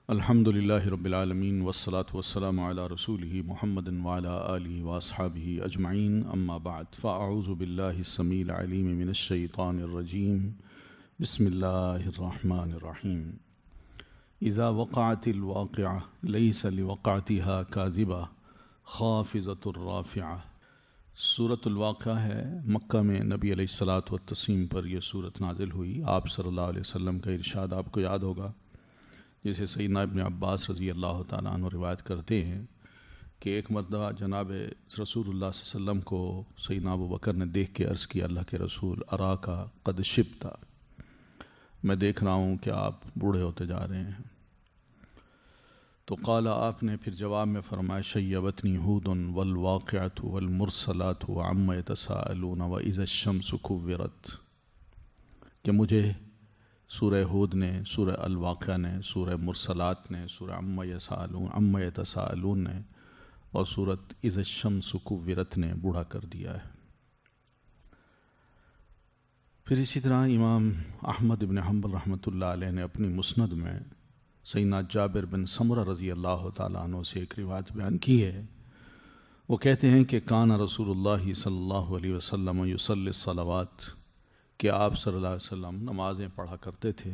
الحمدللہ رب العالمین والصلاة والسلام علی رسولہ محمد وعلی آلہ واصحابہ اجمعین اما بعد فاعوذ باللہ السمیع العلیم من الشیطان الرجیم بسم اللہ الرحمن الرحیم اذا وقعت الواقعہ لیس لوقعتها کاذبہ خافضۃ رافعہ۔ سورۃ الواقعہ ہے، مکہ میں نبی علیہ الصلاۃ والتسلیم پر یہ سورت نازل ہوئی۔ آپ صلی اللہ علیہ وسلم کا ارشاد آپ کو یاد ہوگا، جسے سیدنا ابن عباس رضی اللہ تعالیٰ عنہ روایت کرتے ہیں کہ ایک مرتبہ جناب رسول اللہ صلی اللہ علیہ وسلم کو سیدنا ابو بکر نے دیکھ کے عرض کیا، اللہ کے رسول اراکا قد شبتا، میں دیکھ رہا ہوں کہ آپ بوڑھے ہوتے جا رہے ہیں۔ تو قال، آپ نے پھر جواب میں فرمایا، شیبتنی ہود والواقعۃ والمرسلات عما یتساءلون واذا الشمس کورت، کہ مجھے سورہ ہود نے، سورہ الواقعہ نے، سورہ مرسلات نے، سورہ عما یتساءلون نے اور سورۃ اذا الشمس کورت نے بوڑھا کر دیا ہے۔ پھر اسی طرح امام احمد بن حنبل رحمۃ اللہ علیہ نے اپنی مسند میں سیدنا جابر بن سمرہ رضی اللہ تعالیٰ عنہ سے ایک روایت بیان کی ہے۔ وہ کہتے ہیں کہ کان رسول اللہ صلی اللہ علیہ وسلم یصلی الصلوات، کہ آپ صلی اللہ علیہ وسلم نمازیں پڑھا کرتے تھے،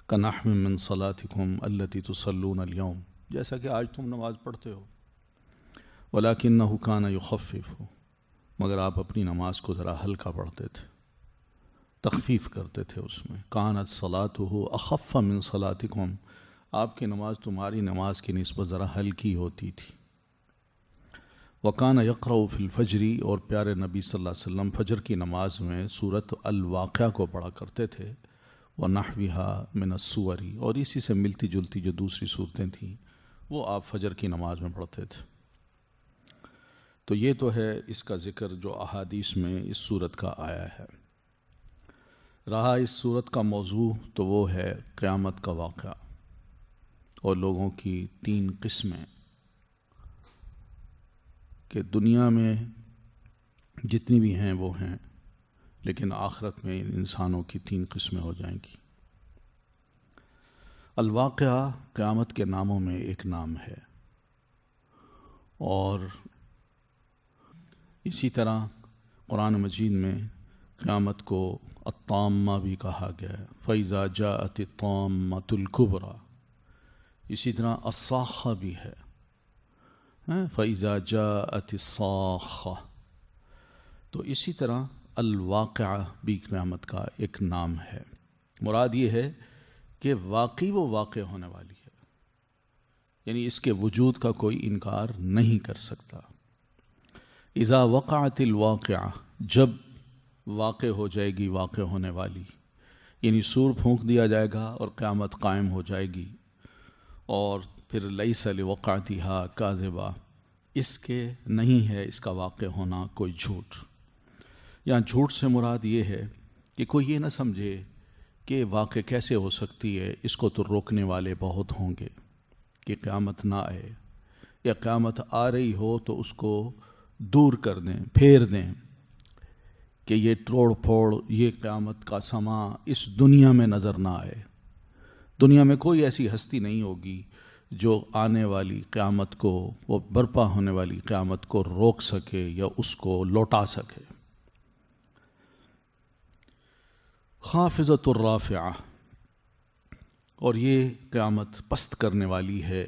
کنحو من صلاتکم التی تصلون اليوم، جیسا کہ آج تم نماز پڑھتے ہو، ولکنہ کان یخفف، مگر آپ اپنی نماز کو ذرا ہلکا پڑھتے تھے، تخفیف کرتے تھے اس میں۔ کانت صلاتہ اخف من صلاتکم، آپ کی نماز تمہاری نماز کی نسبت ذرا ہلکی ہوتی تھی۔ وَكَانَ يَقْرَأُ فِي الْفَجْرِ، اور پیارے نبی صلی اللہ علیہ وسلم فجر کی نماز میں سورۃ الواقعہ کو پڑھا کرتے تھے، وَنَحْوِهَا مِنَ السُّوَرِ، اور اسی سے ملتی جلتی جو دوسری صورتیں تھیں وہ آپ فجر کی نماز میں پڑھتے تھے۔ تو یہ تو ہے اس کا ذکر جو احادیث میں اس سورت کا آیا ہے۔ رہا اس سورت کا موضوع تو وہ ہے قیامت کا واقعہ اور لوگوں کی تین قسمیں، کہ دنیا میں جتنی بھی ہیں وہ ہیں، لیکن آخرت میں انسانوں کی تین قسمیں ہو جائیں گی۔ الواقعہ قیامت کے ناموں میں ایک نام ہے، اور اسی طرح قرآن مجید میں قیامت کو الطامہ بھی کہا گیا ہے، فَإِذَا جَاءَتِ الطَّامَّةُ الْكُبْرَى۔ اسی طرح الصَّاخَّةُ بھی ہے، فَإِذَا جَاءَتِ الصَّاخَّةُ۔ تو اسی طرح الواقعہ بھی قیامت کا ایک نام ہے۔ مراد یہ ہے کہ واقعی وہ واقع ہونے والی ہے، یعنی اس کے وجود کا کوئی انکار نہیں کر سکتا۔ اذا وقعت الواقعہ، جب واقع ہو جائے گی واقع ہونے والی، یعنی سور پھونک دیا جائے گا اور قیامت قائم ہو جائے گی، اور پھر لیس لوقعتها کاذبہ، اس کے نہیں ہے اس کا واقع ہونا کوئی جھوٹ۔ یہاں جھوٹ سے مراد یہ ہے کہ کوئی یہ نہ سمجھے کہ واقع کیسے ہو سکتی ہے، اس کو تو روکنے والے بہت ہوں گے کہ قیامت نہ آئے، یا قیامت آ رہی ہو تو اس کو دور کر دیں، پھیر دیں، کہ یہ توڑ پھوڑ، یہ قیامت کا سما اس دنیا میں نظر نہ آئے۔ دنیا میں کوئی ایسی ہستی نہیں ہوگی جو آنے والی قیامت کو، وہ برپا ہونے والی قیامت کو روک سکے یا اس کو لوٹا سکے۔ خافضۃ الرافعہ، اور یہ قیامت پست کرنے والی ہے،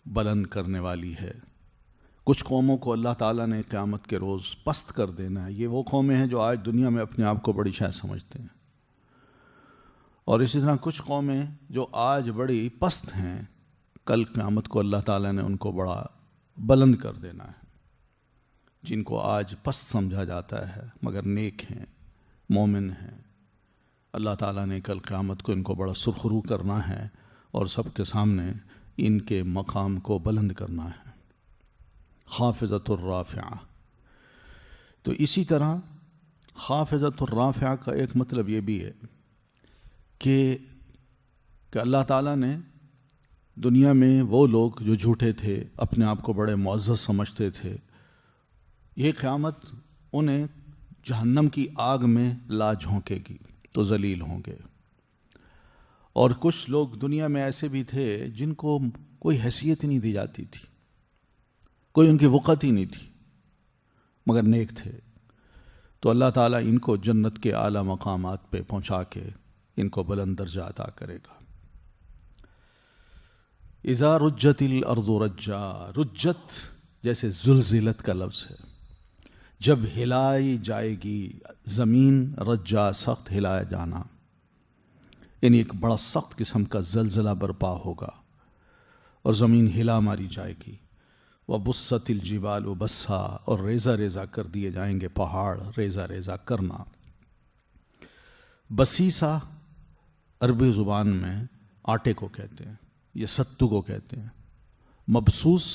بلند کرنے والی ہے۔ کچھ قوموں کو اللہ تعالیٰ نے قیامت کے روز پست کر دینا ہے۔ یہ وہ قومیں ہیں جو آج دنیا میں اپنے آپ کو بڑی شے سمجھتے ہیں، اور اسی طرح کچھ قومیں جو آج بڑی پست ہیں، کل قیامت کو اللہ تعالیٰ نے ان کو بڑا بلند کر دینا ہے۔ جن کو آج پست سمجھا جاتا ہے مگر نیک ہیں، مومن ہیں، اللہ تعالیٰ نے کل قیامت کو ان کو بڑا سرخرو کرنا ہے اور سب کے سامنے ان کے مقام کو بلند کرنا ہے۔ خافضۃ الرافعہ۔ تو اسی طرح خافضۃ الرافعہ کا ایک مطلب یہ بھی ہے کہ اللہ تعالیٰ نے دنیا میں وہ لوگ جو جھوٹے تھے، اپنے آپ کو بڑے معزز سمجھتے تھے، یہ قیامت انہیں جہنم کی آگ میں لا جھونکے گی تو ذلیل ہوں گے، اور کچھ لوگ دنیا میں ایسے بھی تھے جن کو کوئی حیثیت ہی نہیں دی جاتی تھی، کوئی ان کی وقت ہی نہیں تھی، مگر نیک تھے. تو اللہ تعالیٰ ان کو جنت کے اعلیٰ مقامات پہ پہنچا کے ان کو بلند درجہ عطا کرے گا. اذا رجت الارض رجا، رجت جیسے زلزلت کا لفظ ہے، جب ہلائی جائے گی زمین، رجا سخت ہلایا جانا، یعنی ایک بڑا سخت قسم کا زلزلہ برپا ہوگا اور زمین ہلا ماری جائے گی. وَبُسَّتِ الْجِبَالُ بَسَّا، اور ریزہ ریزہ کر دیے جائیں گے پہاڑ، ریزہ ریزہ کرنا. بسیسا عربی زبان میں آٹے کو کہتے ہیں، یہ ستو کو کہتے ہیں. مبسوس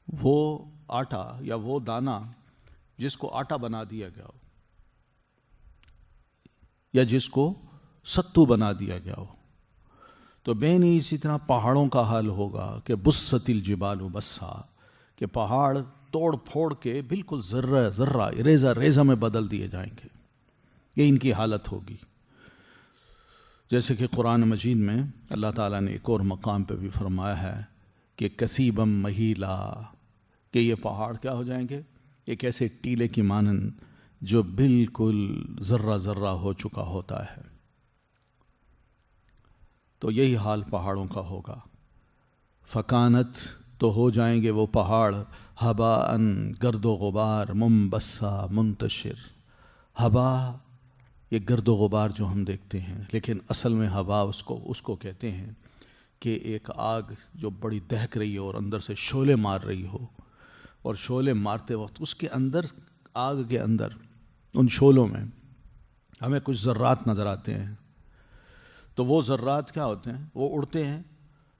وہ آٹا یا وہ دانہ جس کو آٹا بنا دیا گیا ہو یا جس کو ستو بنا دیا گیا ہو. تو بین ہی اسی طرح پہاڑوں کا حال ہوگا کہ بست الجبال بسا، کہ پہاڑ توڑ پھوڑ کے بالکل ذرہ ذرہ، ریزہ ریزہ میں بدل دیے جائیں گے. یہ ان کی حالت ہوگی. جیسے کہ قرآن مجید میں اللہ تعالیٰ نے ایک اور مقام پہ بھی فرمایا ہے کہ کثیبم مہیلا، کہ یہ پہاڑ کیا ہو جائیں گے، ایک ایسے ٹیلے کی مانند جو بالکل ذرہ ذرہ ہو چکا ہوتا ہے. تو یہی حال پہاڑوں کا ہوگا. فکانت، تو ہو جائیں گے وہ پہاڑ، ہباء، گرد و غبار، منبسا، منتشر. ہبا، یہ گرد و غبار جو ہم دیکھتے ہیں، لیکن اصل میں ہوا اس کو کہتے ہیں کہ ایک آگ جو بڑی دہک رہی ہو اور اندر سے شعلے مار رہی ہو، اور شعلے مارتے وقت اس کے اندر، آگ کے اندر، ان شعلوں میں ہمیں کچھ ذرات نظر آتے ہیں. تو وہ ذرات کیا ہوتے ہیں، وہ اڑتے ہیں،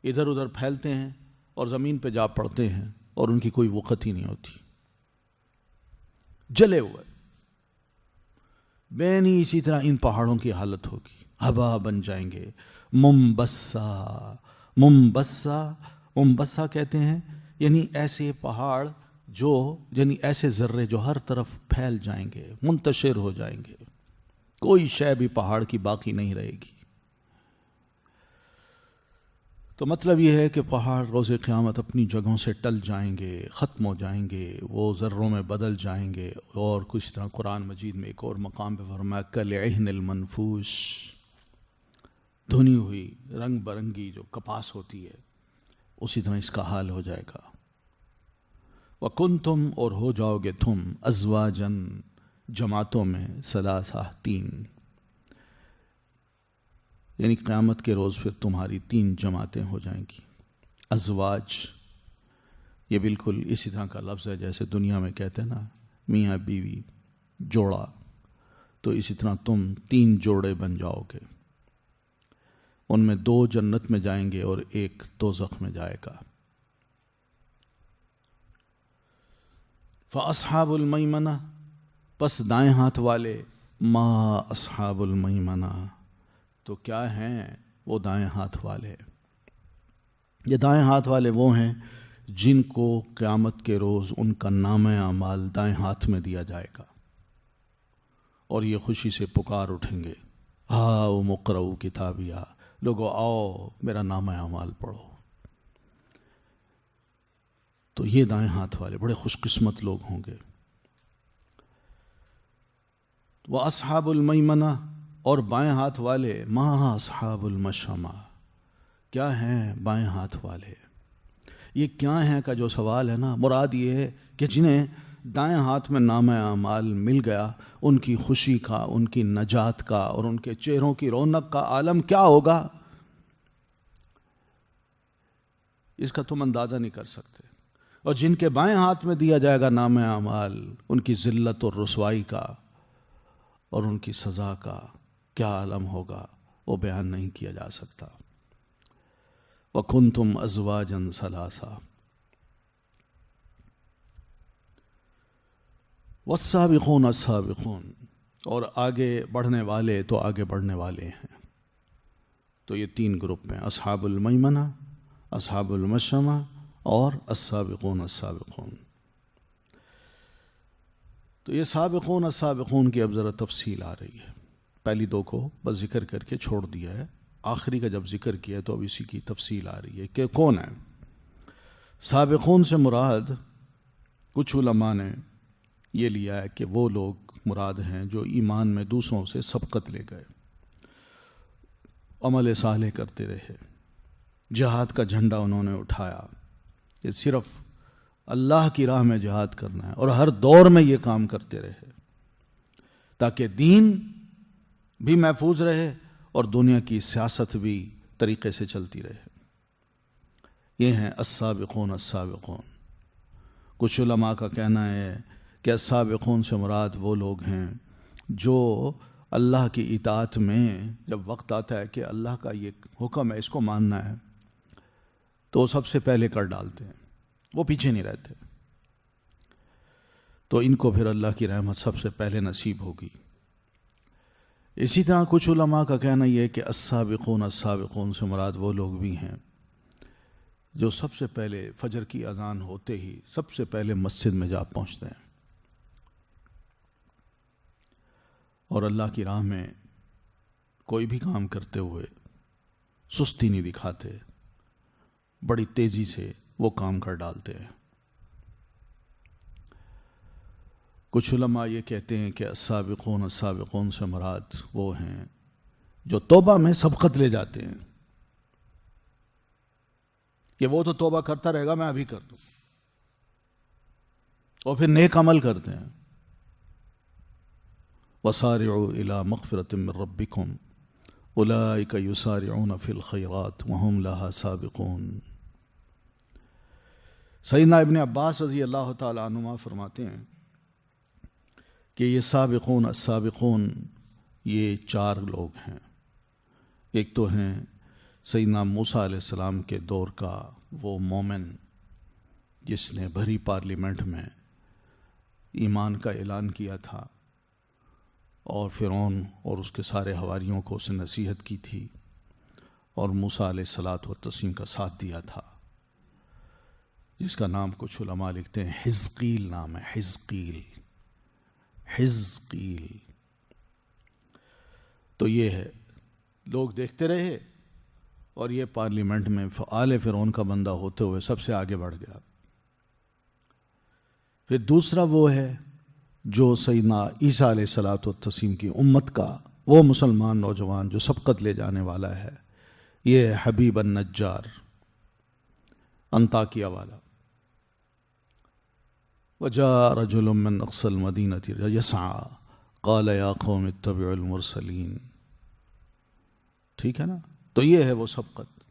ادھر ادھر پھیلتے ہیں اور زمین پہ جا پڑتے ہیں اور ان کی کوئی وقت ہی نہیں ہوتی، جلے ہوئے. بین ہی اسی طرح ان پہاڑوں کی حالت ہوگی، ہوا بن جائیں گے. منبسا، منبسا، منبسا کہتے ہیں یعنی ایسے پہاڑ جو، یعنی ایسے ذرے جو ہر طرف پھیل جائیں گے، منتشر ہو جائیں گے، کوئی شے بھی پہاڑ کی باقی نہیں رہے گی. تو مطلب یہ ہے کہ پہاڑ روز قیامت اپنی جگہوں سے ٹل جائیں گے، ختم ہو جائیں گے، وہ ذروں میں بدل جائیں گے. اور کچھ طرح قرآن مجید میں ایک اور مقام پہ فرمایا کالعہن المنفوش، دھنی ہوئی رنگ برنگی جو کپاس ہوتی ہے، اسی طرح اس کا حال ہو جائے گا. وَكُنْتُمْ، اور ہو جاؤ گے تم، ازواجن، جماعتوں میں، ثلاثہ، تین، یعنی قیامت کے روز پھر تمہاری تین جماعتیں ہو جائیں گی. ازواج یہ بالکل اسی طرح کا لفظ ہے جیسے دنیا میں کہتے ہیں نا میاں بیوی، جوڑا. تو اسی طرح تم تین جوڑے بن جاؤ گے. ان میں دو جنت میں جائیں گے اور ایک دوزخ میں جائے گا. فَأَصْحَابُ الْمَيْمَنَةِ، پس دائیں ہاتھ والے، ما اصحاب المیمنہ، تو کیا ہیں وہ دائیں ہاتھ والے. یہ دائیں ہاتھ والے وہ ہیں جن کو قیامت کے روز ان کا نامہ اعمال دائیں ہاتھ میں دیا جائے گا اور یہ خوشی سے پکار اٹھیں گے، ہاؤ مقرؤ کتابیہ، لوگو آؤ میرا نامہ اعمال پڑھو. تو یہ دائیں ہاتھ والے بڑے خوش قسمت لوگ ہوں گے. وَأَصْحَابُ الْمَيْمَنَةِ، اور بائیں ہاتھ والے، ما اصحاب المشأمہ، کیا ہیں بائیں ہاتھ والے. یہ کیا ہیں کا جو سوال ہے نا، مراد یہ ہے کہ جنہیں دائیں ہاتھ میں نامہ اعمال مل گیا، ان کی خوشی کا، ان کی نجات کا اور ان کے چہروں کی رونق کا عالم کیا ہوگا، اس کا تم اندازہ نہیں کر سکتے. اور جن کے بائیں ہاتھ میں دیا جائے گا نامہ اعمال، ان کی ذلت اور رسوائی کا اور ان کی سزا کا کیا عالم ہوگا، وہ بیان نہیں کیا جا سکتا. وَكُنْتُمْ أَزْوَاجًا ثَلَاثًا. وَالسَّابِقُونَ السَّابِقُونَ، اور آگے بڑھنے والے تو آگے بڑھنے والے ہیں. تو یہ تین گروپ ہیں، اصحاب المیمنہ، اصحاب المشأمہ اور السابقون السابقون. تو یہ سابقون السابقون کی اب ذرا تفصیل آ رہی ہے. پہلی دو کو بس ذکر کر کے چھوڑ دیا ہے، آخری کا جب ذکر کیا تو اب اسی کی تفصیل آ رہی ہے کہ کون ہے سابقون سے مراد. کچھ علماء نے یہ لیا ہے کہ وہ لوگ مراد ہیں جو ایمان میں دوسروں سے سبقت لے گئے، عمل صالح کرتے رہے، جہاد کا جھنڈا انہوں نے اٹھایا کہ صرف اللہ کی راہ میں جہاد کرنا ہے، اور ہر دور میں یہ کام کرتے رہے تاکہ دین بھی محفوظ رہے اور دنیا کی سیاست بھی طریقے سے چلتی رہے. یہ ہیں السابقون السابقون. کچھ علماء کا کہنا ہے کہ السابقون سے مراد وہ لوگ ہیں جو اللہ کی اطاعت میں جب وقت آتا ہے کہ اللہ کا یہ حکم ہے اس کو ماننا ہے تو سب سے پہلے کر ڈالتے ہیں، وہ پیچھے نہیں رہتے. تو ان کو پھر اللہ کی رحمت سب سے پہلے نصیب ہوگی. اسی طرح کچھ علماء کا کہنا یہ ہے کہ السابقون السابقون سے مراد وہ لوگ بھی ہیں جو سب سے پہلے فجر کی اذان ہوتے ہی سب سے پہلے مسجد میں جا پہنچتے ہیں اور اللہ کی راہ میں کوئی بھی کام کرتے ہوئے سستی نہیں دکھاتے، بڑی تیزی سے وہ کام کر ڈالتے ہیں. کچھ علماء یہ کہتے ہیں کہ السابقون السابقون سے مراد وہ ہیں جو توبہ میں سبقت لے جاتے ہیں کہ وہ تو توبہ کرتا رہے گا، میں ابھی کر دوں، اور پھر نیک عمل کرتے ہیں. وَسَارِعُوا إِلَى مَغْفِرَةٍ مِّن رَبِّكُمْ أُولَٰئِكَ يُسَارِعُونَ فِي الْخَيْرَاتِ وَهُمْ لَهَا سَابِقُونَ. سیدنا ابن عباس رضی اللہ تعالی عنہما فرماتے ہیں کہ یہ سابقون السابقون یہ چار لوگ ہیں. ایک تو ہیں سیدنا موسیٰ علیہ السلام کے دور کا وہ مومن جس نے بھری پارلیمنٹ میں ایمان کا اعلان کیا تھا اور فرعون اور اس کے سارے حواریوں کو اسے نصیحت کی تھی اور موسیٰ علیہ الصلاۃ والتسلیم کا ساتھ دیا تھا، جس کا نام کچھ علماء لکھتے ہیں حزقیل نام ہے. حزقیل. تو یہ ہے لوگ دیکھتے رہے اور یہ پارلیمنٹ میں آل فرعون کا بندہ ہوتے ہوئے سب سے آگے بڑھ گیا. پھر دوسرا وہ ہے جو سیدنا عیسیٰ علیہ الصلاۃ والتسلیم کی امت کا وہ مسلمان نوجوان جو سبقت لے جانے والا ہے، یہ ہے حبیب النجار انطاکیہ والا. وَجَاءَ رَجُلٌ مِّنْ أَقْصَى الْمَدِينَةِ يَسْعَىٰ قَالَ يَا قَوْمِ اتَّبِعُوا الْمُرْسَلِينَ. ٹھیک ہے نا؟ تو یہ ہے وہ سبقت.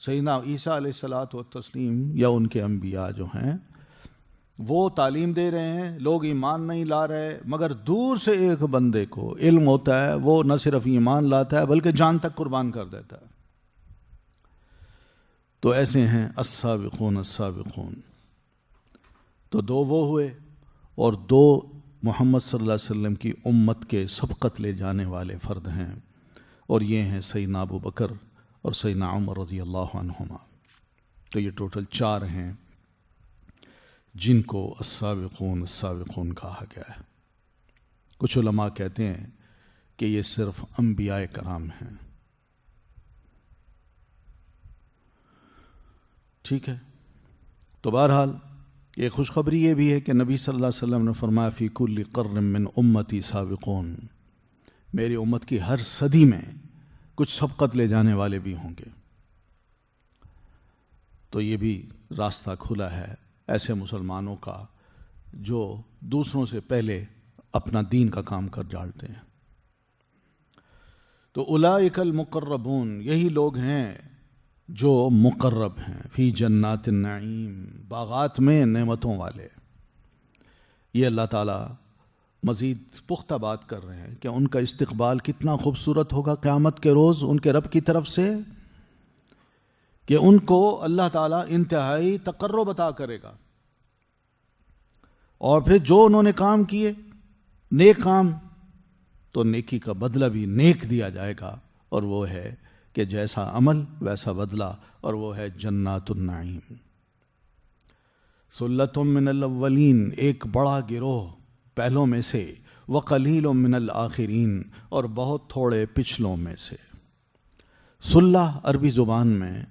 سیدنا عیسیٰ علیہ الصلاۃ والتسلیم یا ان کے انبیاء جو ہیں وہ تعلیم دے رہے ہیں، لوگ ایمان نہیں لا رہے، مگر دور سے ایک بندے کو علم ہوتا ہے، وہ نہ صرف ایمان لاتا ہے بلکہ جان تک قربان کر دیتا ہے. تو ایسے ہیں السابقون السابقون. تو دو وہ ہوئے اور دو محمد صلی اللہ علیہ وسلم کی امت کے سبقت لے جانے والے فرد ہیں، اور یہ ہیں سیدنا ابو بکر اور سیدنا عمر رضی اللہ عنہما. تو یہ ٹوٹل چار ہیں جن کو السابقون السابقون کہا گیا ہے. کچھ علماء کہتے ہیں کہ یہ صرف انبیاء کرام ہیں. ٹھیک ہے. تو بہرحال ایک خوشخبری یہ بھی ہے کہ نبی صلی اللہ علیہ وسلم نے فرمایا فی کل قرن من امتی سابقون، میری امت کی ہر صدی میں کچھ سبقت لے جانے والے بھی ہوں گے. تو یہ بھی راستہ کھلا ہے ایسے مسلمانوں کا جو دوسروں سے پہلے اپنا دین کا کام کر ڈالتے ہیں. تو اولئک المقربون، یہی لوگ ہیں جو مقرب ہیں، فی جنات النعیم، باغات میں نعمتوں والے. یہ اللہ تعالیٰ مزید پختہ بات کر رہے ہیں کہ ان کا استقبال کتنا خوبصورت ہوگا قیامت کے روز ان کے رب کی طرف سے، کہ ان کو اللہ تعالیٰ انتہائی تقرب عطا کرے گا، اور پھر جو انہوں نے کام کیے نیک کام تو نیکی کا بدلہ بھی نیک دیا جائے گا، اور وہ ہے کہ جیسا عمل ویسا بدلہ، اور وہ ہے جنات النعیم. سلۃ من الاولین، ایک بڑا گروہ پہلوں میں سے، وقلیل من الآخرین، اور بہت تھوڑے پچھلوں میں سے. سلہ عربی زبان میں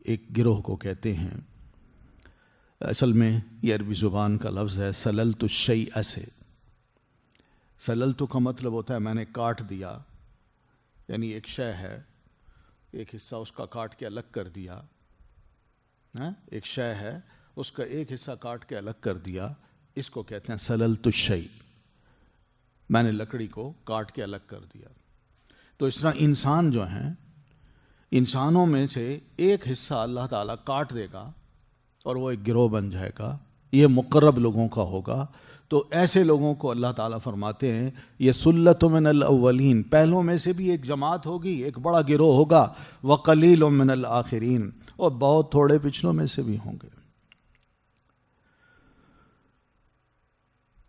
ایک گروہ کو کہتے ہیں. اصل میں یہ عربی زبان کا لفظ ہے سللت الشیء سے. سللت کا مطلب ہوتا ہے میں نے کاٹ دیا، یعنی ایک شے ہے، ایک حصہ اس کا کاٹ کے الگ کر دیا. ایک شے ہے، اس کا ایک حصہ کاٹ کے الگ کر دیا، اس کو کہتے ہیں سللت الشیء. میں نے لکڑی کو کاٹ کے الگ کر دیا. تو اس طرح انسان جو ہیں، انسانوں میں سے ایک حصہ اللہ تعالیٰ کاٹ دے گا اور وہ ایک گروہ بن جائے گا، یہ مقرب لوگوں کا ہوگا. تو ایسے لوگوں کو اللہ تعالیٰ فرماتے ہیں یہ سلۃ من الاولین، پہلوں میں سے بھی ایک جماعت ہوگی، ایک بڑا گروہ ہوگا. وقلیل من الآخرین، اور بہت تھوڑے پچھلوں میں سے بھی ہوں گے.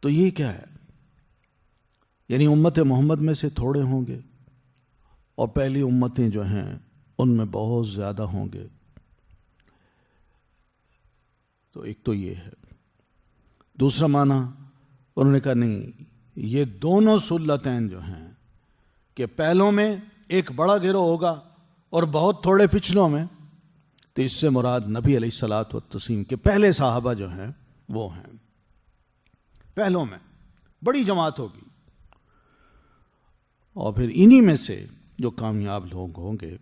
تو یہ کیا ہے؟ یعنی امت محمد میں سے تھوڑے ہوں گے اور پہلی امتیں جو ہیں ان میں بہت زیادہ ہوں گے. تو ایک تو یہ ہے. دوسرا معنی انہوں نے کہا نہیں، یہ دونوں سلتین جو ہیں کہ پہلوں میں ایک بڑا گروہ ہوگا اور بہت تھوڑے پچھلوں میں، تو اس سے مراد نبی علیہ الصلاۃ والتسلیم کے پہلے صحابہ جو ہیں وہ ہیں. پہلوں میں بڑی جماعت ہوگی اور پھر انہی میں سے جو کامیاب لوگ ہوں گے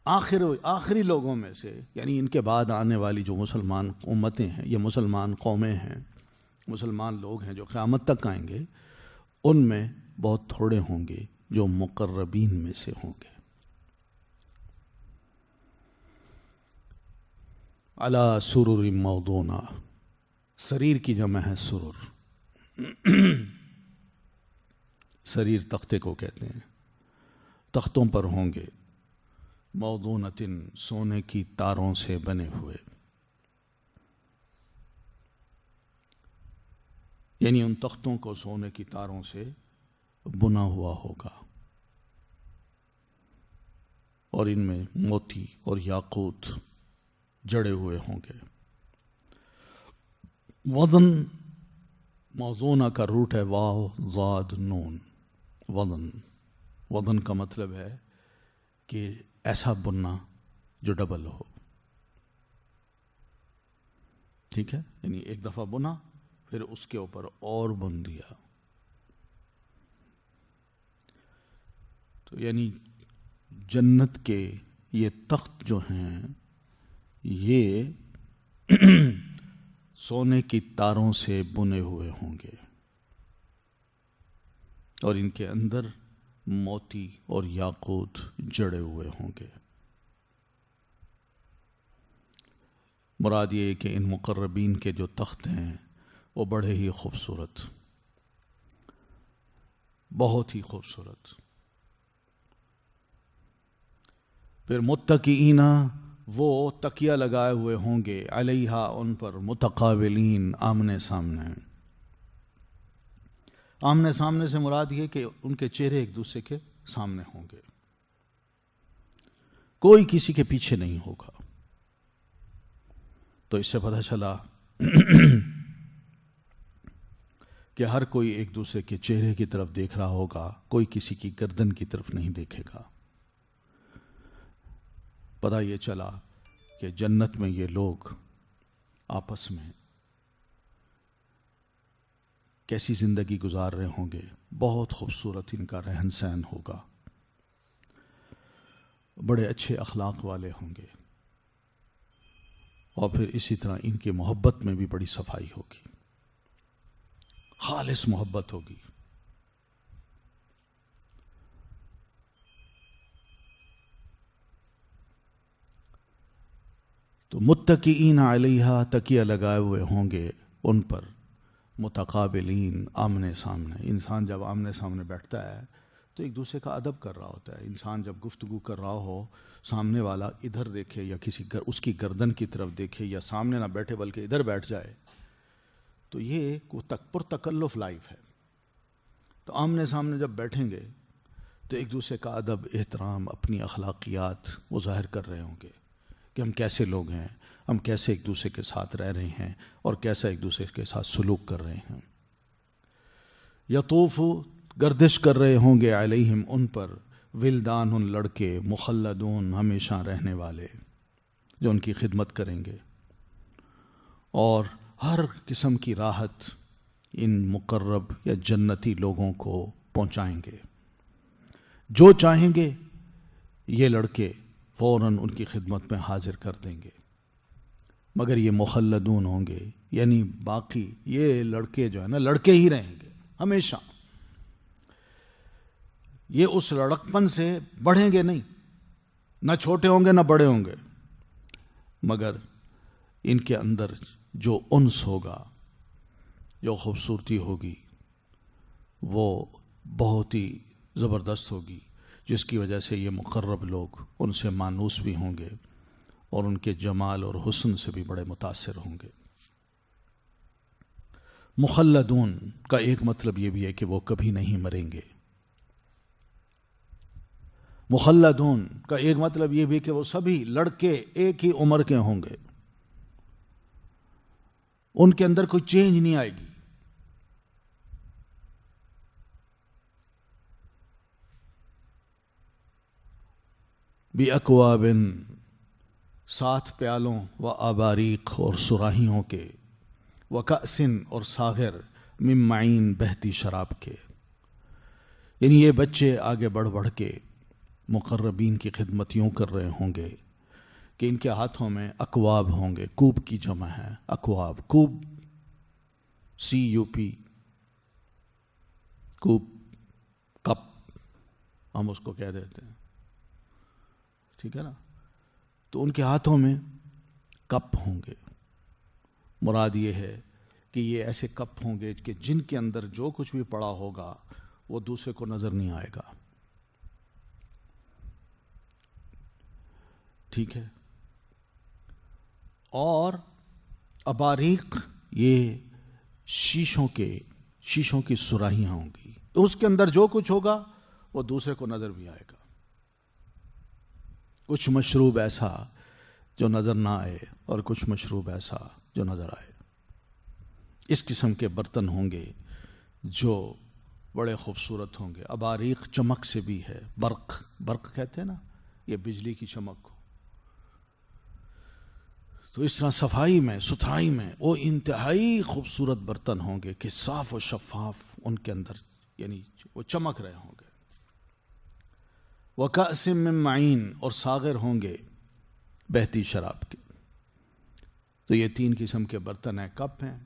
آخری لوگوں میں سے، یعنی ان کے بعد آنے والی جو مسلمان امتیں ہیں، یہ مسلمان قومیں ہیں، مسلمان لوگ ہیں جو قیامت تک آئیں گے، ان میں بہت تھوڑے ہوں گے جو مقربین میں سے ہوں گے. علی سرر موضونہ، سریر کی جمع ہے سرر. سریر تختے کو کہتے ہیں. تختوں پر ہوں گے، موضونۃ، سونے کی تاروں سے بنے ہوئے. یعنی ان تختوں کو سونے کی تاروں سے بنا ہوا ہوگا اور ان میں موتی اور یاقوت جڑے ہوئے ہوں گے. وزن، موزونہ کا روٹ ہے واو زاد نون. وزن کا مطلب ہے کہ ایسا بننا جو ڈبل ہو. ٹھیک ہے، یعنی ایک دفعہ بنا پھر اس کے اوپر اور بن دیا. تو یعنی جنت کے یہ تخت جو ہیں یہ سونے کی تاروں سے بنے ہوئے ہوں گے اور ان کے اندر موتی اور یاقوت جڑے ہوئے ہوں گے. مراد یہ ہے کہ ان مقربین کے جو تخت ہیں وہ بڑے ہی خوبصورت، بہت ہی خوبصورت. پھر متکئین، وہ تکیہ لگائے ہوئے ہوں گے، علیہا، ان پر، متقابلین، آمنے سامنے. آمنے سامنے سے مراد یہ کہ ان کے چہرے ایک دوسرے کے سامنے ہوں گے، کوئی کسی کے پیچھے نہیں ہوگا. تو اس سے پتہ چلا کہ ہر کوئی ایک دوسرے کے چہرے کی طرف دیکھ رہا ہوگا، کوئی کسی کی گردن کی طرف نہیں دیکھے گا. پتہ یہ چلا کہ جنت میں یہ لوگ آپس میں کیسی زندگی گزار رہے ہوں گے. بہت خوبصورت ان کا رہن سہن ہوگا، بڑے اچھے اخلاق والے ہوں گے، اور پھر اسی طرح ان کی محبت میں بھی بڑی صفائی ہوگی، خالص محبت ہوگی. تو متکئین علیہا، تکیہ لگائے ہوئے ہوں گے ان پر، متقابلین، آمنے سامنے. انسان جب آمنے سامنے بیٹھتا ہے تو ایک دوسرے کا ادب کر رہا ہوتا ہے. انسان جب گفتگو کر رہا ہو، سامنے والا ادھر دیکھے یا اس کی گردن کی طرف دیکھے یا سامنے نہ بیٹھے بلکہ ادھر بیٹھ جائے، تو یہ پرتکلف لائف ہے. تو آمنے سامنے جب بیٹھیں گے تو ایک دوسرے کا ادب، احترام، اپنی اخلاقیات وہ ظاہر کر رہے ہوں گے کہ ہم کیسے لوگ ہیں، ہم کیسے ایک دوسرے کے ساتھ رہ رہے ہیں اور کیسا ایک دوسرے کے ساتھ سلوک کر رہے ہیں. یطوف، گردش کر رہے ہوں گے، علیہم، ان پر، ولدان لڑکے، مخلدون ہمیشہ رہنے والے جو ان کی خدمت کریں گے، اور ہر قسم کی راحت ان مقرب یا جنتی لوگوں کو پہنچائیں گے۔ جو چاہیں گے یہ لڑکے فوراً ان کی خدمت میں حاضر کر دیں گے، مگر یہ مخلدون ہوں گے، یعنی باقی یہ لڑکے جو ہے نا لڑکے ہی رہیں گے ہمیشہ، یہ اس لڑکپن سے بڑھیں گے نہیں، نہ چھوٹے ہوں گے نہ بڑے ہوں گے، مگر ان کے اندر جو انس ہوگا، جو خوبصورتی ہوگی، وہ بہت ہی زبردست ہوگی، جس کی وجہ سے یہ مقرب لوگ ان سے مانوس بھی ہوں گے اور ان کے جمال اور حسن سے بھی بڑے متاثر ہوں گے۔ مخلدون کا ایک مطلب یہ بھی ہے کہ وہ کبھی نہیں مریں گے۔ مخلدون کا ایک مطلب یہ بھی کہ وہ سبھی لڑکے ایک ہی عمر کے ہوں گے، ان کے اندر کوئی چینج نہیں آئے گی۔ بِأَكْوَابٍ، 7 پیالوں، وَآبَارِيقٍ اور سراہیوں کے، وَكَأْسٍ اور ساغر، مِن مَّعِين بہتی شراب کے۔ یعنی یہ بچے آگے بڑھ بڑھ کے مقربین کی خدمت یوں کر رہے ہوں گے کہ ان کے ہاتھوں میں اکواب ہوں گے۔ کوب کی جمع ہے اکواب، کوب CUP، کوب کپ ہم اس کو کہہ دیتے ہیں، ٹھیک ہے نا؟ تو ان کے ہاتھوں میں کپ ہوں گے۔ مراد یہ ہے کہ یہ ایسے کپ ہوں گے کہ جن کے اندر جو کچھ بھی پڑا ہوگا وہ دوسرے کو نظر نہیں آئے گا، ٹھیک ہے؟ اور اباریق، یہ شیشوں کی سراہیاں ہوں گی، اس کے اندر جو کچھ ہوگا وہ دوسرے کو نظر بھی آئے گا۔ کچھ مشروب ایسا جو نظر نہ آئے اور کچھ مشروب ایسا جو نظر آئے۔ اس قسم کے برتن ہوں گے جو بڑے خوبصورت ہوں گے۔ اباریق چمک سے بھی ہے، برق کہتے ہیں نا، یہ بجلی کی چمک کو۔ تو اس طرح صفائی میں، ستھرائی میں وہ انتہائی خوبصورت برتن ہوں گے کہ صاف و شفاف ان کے اندر، یعنی وہ چمک رہے ہوں گے۔ وَكَأْسٍ مِّن مَّعِين اور ساغر ہوں گے بہتی شراب کے۔ تو یہ 3 قسم کے برتن ہیں، کپ ہیں،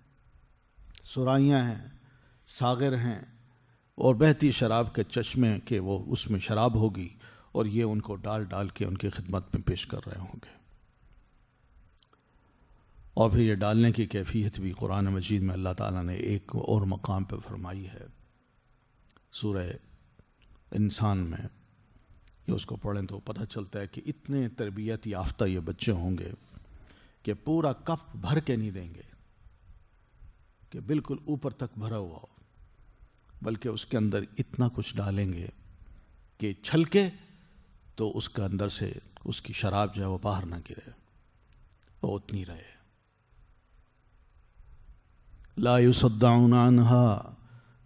سرائیاں ہیں، ساغر ہیں، اور بہتی شراب کے چشمے کے وہ اس میں شراب ہوگی، اور یہ ان کو ڈال ڈال کے ان کی خدمت میں پیش کر رہے ہوں گے۔ اور پھر یہ ڈالنے کی کیفیت بھی قرآن مجید میں اللہ تعالیٰ نے ایک اور مقام پہ فرمائی ہے، سورہ انسان میں۔ یہ اس کو پڑھیں تو پتہ چلتا ہے کہ اتنے تربیت یافتہ یہ بچے ہوں گے کہ پورا کپ بھر کے نہیں دیں گے کہ بالکل اوپر تک بھرا ہوا ہو، بلکہ اس کے اندر اتنا کچھ ڈالیں گے کہ چھلکے تو اس کے اندر سے اس کی شراب جو ہے وہ باہر نہ گرے، وہ اتنی رہے۔ لا یصدعون عنہا،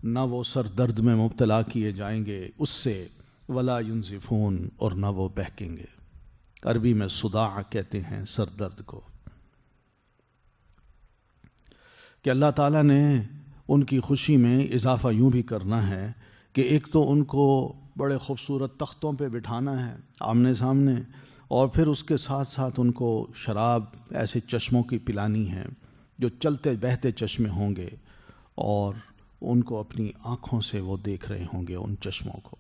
نہ وہ سر درد میں مبتلا کیے جائیں گے اس سے، ولا ینزفون اور نہ وہ بہکیں گے۔ عربی میں صداع کہتے ہیں سر درد کو، کہ اللہ تعالیٰ نے ان کی خوشی میں اضافہ یوں بھی کرنا ہے کہ ایک تو ان کو بڑے خوبصورت تختوں پہ بٹھانا ہے آمنے سامنے، اور پھر اس کے ساتھ ساتھ ان کو شراب ایسے چشموں کی پلانی ہے جو چلتے بہتے چشمے ہوں گے، اور ان کو اپنی آنکھوں سے وہ دیکھ رہے ہوں گے ان چشموں کو۔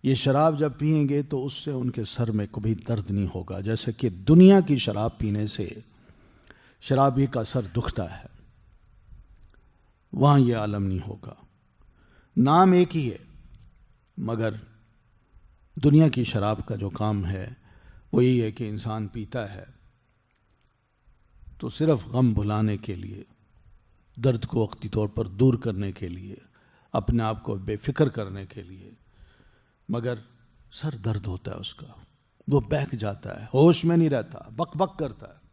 یہ شراب جب پئیں گے تو اس سے ان کے سر میں کبھی درد نہیں ہوگا، جیسے کہ دنیا کی شراب پینے سے شرابی کا سر دکھتا ہے، وہاں یہ عالم نہیں ہوگا۔ نام ایک ہی ہے، مگر دنیا کی شراب کا جو کام ہے وہ یہی ہے کہ انسان پیتا ہے تو صرف غم بھلانے کے لیے، درد کو وقتی طور پر دور کرنے کے لیے، اپنے آپ کو بے فکر کرنے کے لیے، مگر سر درد ہوتا ہے اس کا، وہ بہک جاتا ہے، ہوش میں نہیں رہتا، بک بک کرتا ہے۔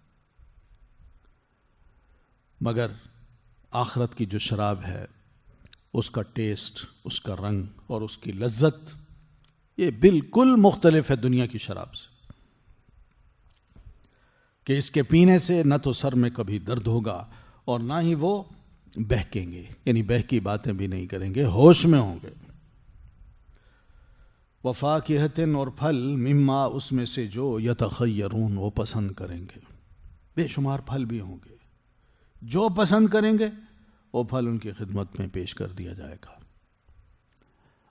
مگر آخرت کی جو شراب ہے اس کا ٹیسٹ، اس کا رنگ اور اس کی لذت یہ بالکل مختلف ہے دنیا کی شراب سے، کہ اس کے پینے سے نہ تو سر میں کبھی درد ہوگا اور نہ ہی وہ بہکیں گے، یعنی بہکی باتیں بھی نہیں کریں گے، ہوش میں ہوں گے۔ وفاکہۃ، اور پھل، مما، اس میں سے جو یتخیرون، وہ پسند کریں گے، بے شمار پھل بھی ہوں گے، جو پسند کریں گے وہ پھل ان کی خدمت میں پیش کر دیا جائے گا۔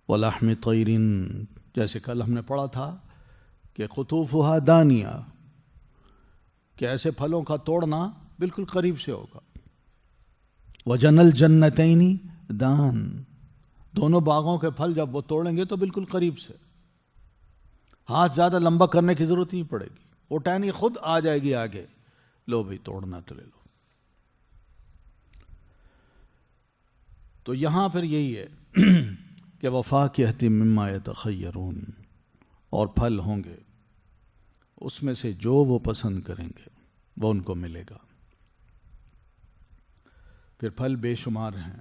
وَلَحْمِ طَيْرٍ، جیسے کل ہم نے پڑھا تھا کہ قطوفها دانیہ، کہ ایسے پھلوں کا توڑنا بالکل قریب سے ہوگا۔ وَجَنَى الْجَنَّتَيْنِ دان، دونوں باغوں کے پھل جب وہ توڑیں گے تو بالکل قریب سے، ہاتھ زیادہ لمبا کرنے کی ضرورت نہیں پڑے گی، وہ ٹہنی خود آ جائے گی آگے، لو بھائی توڑنا تو لے لو۔ تو یہاں پھر یہی ہے کہ وفاکہۃ مما یتخیرون، اور پھل ہوں گے اس میں سے جو وہ پسند کریں گے وہ ان کو ملے گا۔ پھر پھل بے شمار ہیں۔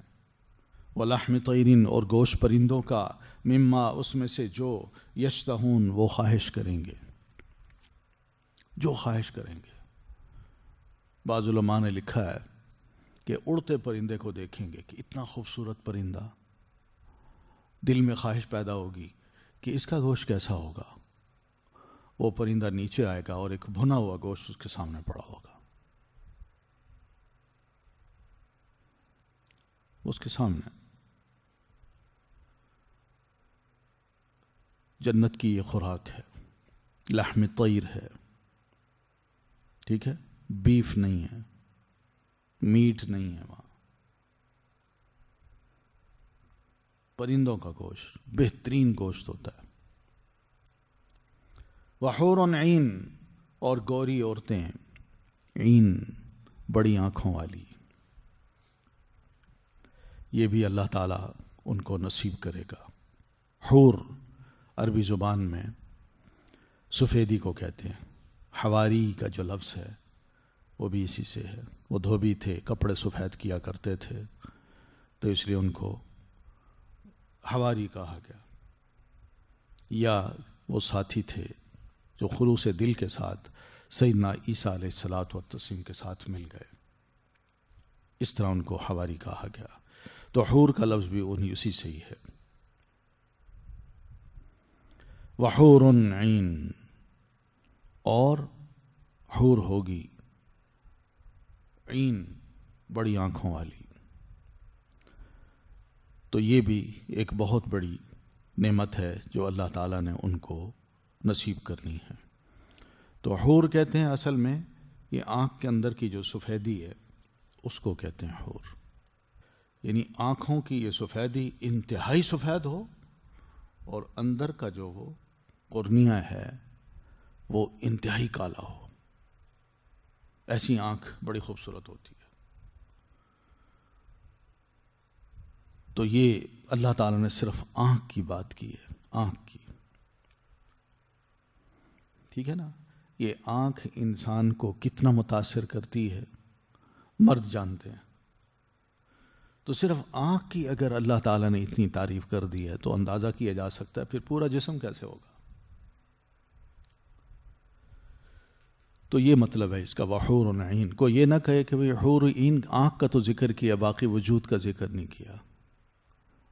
وَلَحْمِ طَيْرٍ، اور گوشت پرندوں کا، مما، اس میں سے جو، یشتہون، وہ خواہش کریں گے، جو خواہش کریں گے۔ بعض علماء نے لکھا ہے کہ اڑتے پرندے کو دیکھیں گے کہ اتنا خوبصورت پرندہ، دل میں خواہش پیدا ہوگی کہ اس کا گوشت کیسا ہوگا۔ وہ پرندہ نیچے آئے گا اور ایک بھنا ہوا گوشت اس کے سامنے پڑا ہوگا، اس کے سامنے۔ جنت کی یہ خوراک ہے، لحم طیر ہے، ٹھیک ہے، بیف نہیں ہے، میٹ نہیں ہے، وہاں پرندوں کا گوشت بہترین گوشت ہوتا ہے۔ وحور عین، اور گوری عورتیں، عین، بڑی آنکھوں والی، یہ بھی اللہ تعالیٰ ان کو نصیب کرے گا۔ حور عربی زبان میں سفیدی کو کہتے ہیں، حواری کا جو لفظ ہے وہ بھی اسی سے ہے۔ وہ دھوبی تھے، کپڑے سفید کیا کرتے تھے، تو اس لیے ان کو حواری کہا گیا۔ یا وہ ساتھی تھے جو خلوص دل کے ساتھ سیدنا عیسیٰ علیہ الصلاۃ والتسلیم کے ساتھ مل گئے، اس طرح ان کو حواری کہا گیا۔ تو حور کا لفظ بھی اسی سے ہی ہے۔ وحور عین، اور حور ہوگی عین، بڑی آنکھوں والی۔ تو یہ بھی ایک بہت بڑی نعمت ہے جو اللہ تعالیٰ نے ان کو نصیب کرنی ہے۔ تو حور کہتے ہیں اصل میں یہ آنکھ کے اندر کی جو سفیدی ہے اس کو کہتے ہیں حور، یعنی آنکھوں کی یہ سفیدی انتہائی سفید ہو اور اندر کا جو وہ قرنیہ ہے وہ انتہائی کالا ہو، ایسی آنکھ بڑی خوبصورت ہوتی ہے۔ تو یہ اللہ تعالیٰ نے صرف آنکھ کی بات کی ہے، آنکھ کی، ٹھیک ہے نا۔ یہ آنکھ انسان کو کتنا متاثر کرتی ہے مرد جانتے ہیں۔ تو صرف آنکھ کی اگر اللہ تعالیٰ نے اتنی تعریف کر دی ہے تو اندازہ کیا جا سکتا ہے پھر پورا جسم کیسے ہوگا۔ تو یہ مطلب ہے اس کا، وحور عین۔ کو یہ نہ کہے کہ بھئی حور عین، آنکھ کا تو ذکر کیا، باقی وجود کا ذکر نہیں کیا۔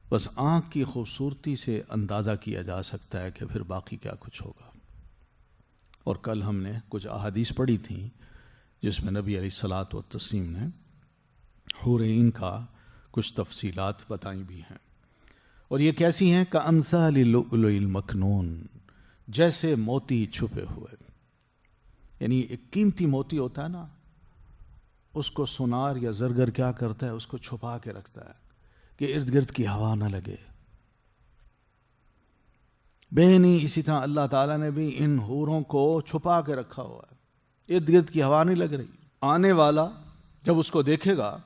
بس آنکھ کی خوبصورتی سے اندازہ کیا جا سکتا ہے کہ پھر باقی کیا کچھ ہوگا۔ اور کل ہم نے کچھ احادیث پڑھی تھیں جس میں نبی علیہ الصلاۃ والتسلیم نے حور عین کا کچھ تفصیلات بتائی بھی ہیں۔ اور یہ کیسی ہیں؟ کأمثال اللؤلؤ المکنون، جیسے موتی چھپے ہوئے، یعنی ایک قیمتی موتی ہوتا ہے نا، اس کو سونار یا زرگر کیا کرتا ہے، اس کو چھپا کے رکھتا ہے کہ ارد گرد کی ہوا نہ لگے۔ بہنی اسی طرح اللہ تعالیٰ نے بھی ان حوروں کو چھپا کے رکھا ہوا ہے، ارد گرد کی ہوا نہیں لگ رہی۔ آنے والا جب اس کو دیکھے گا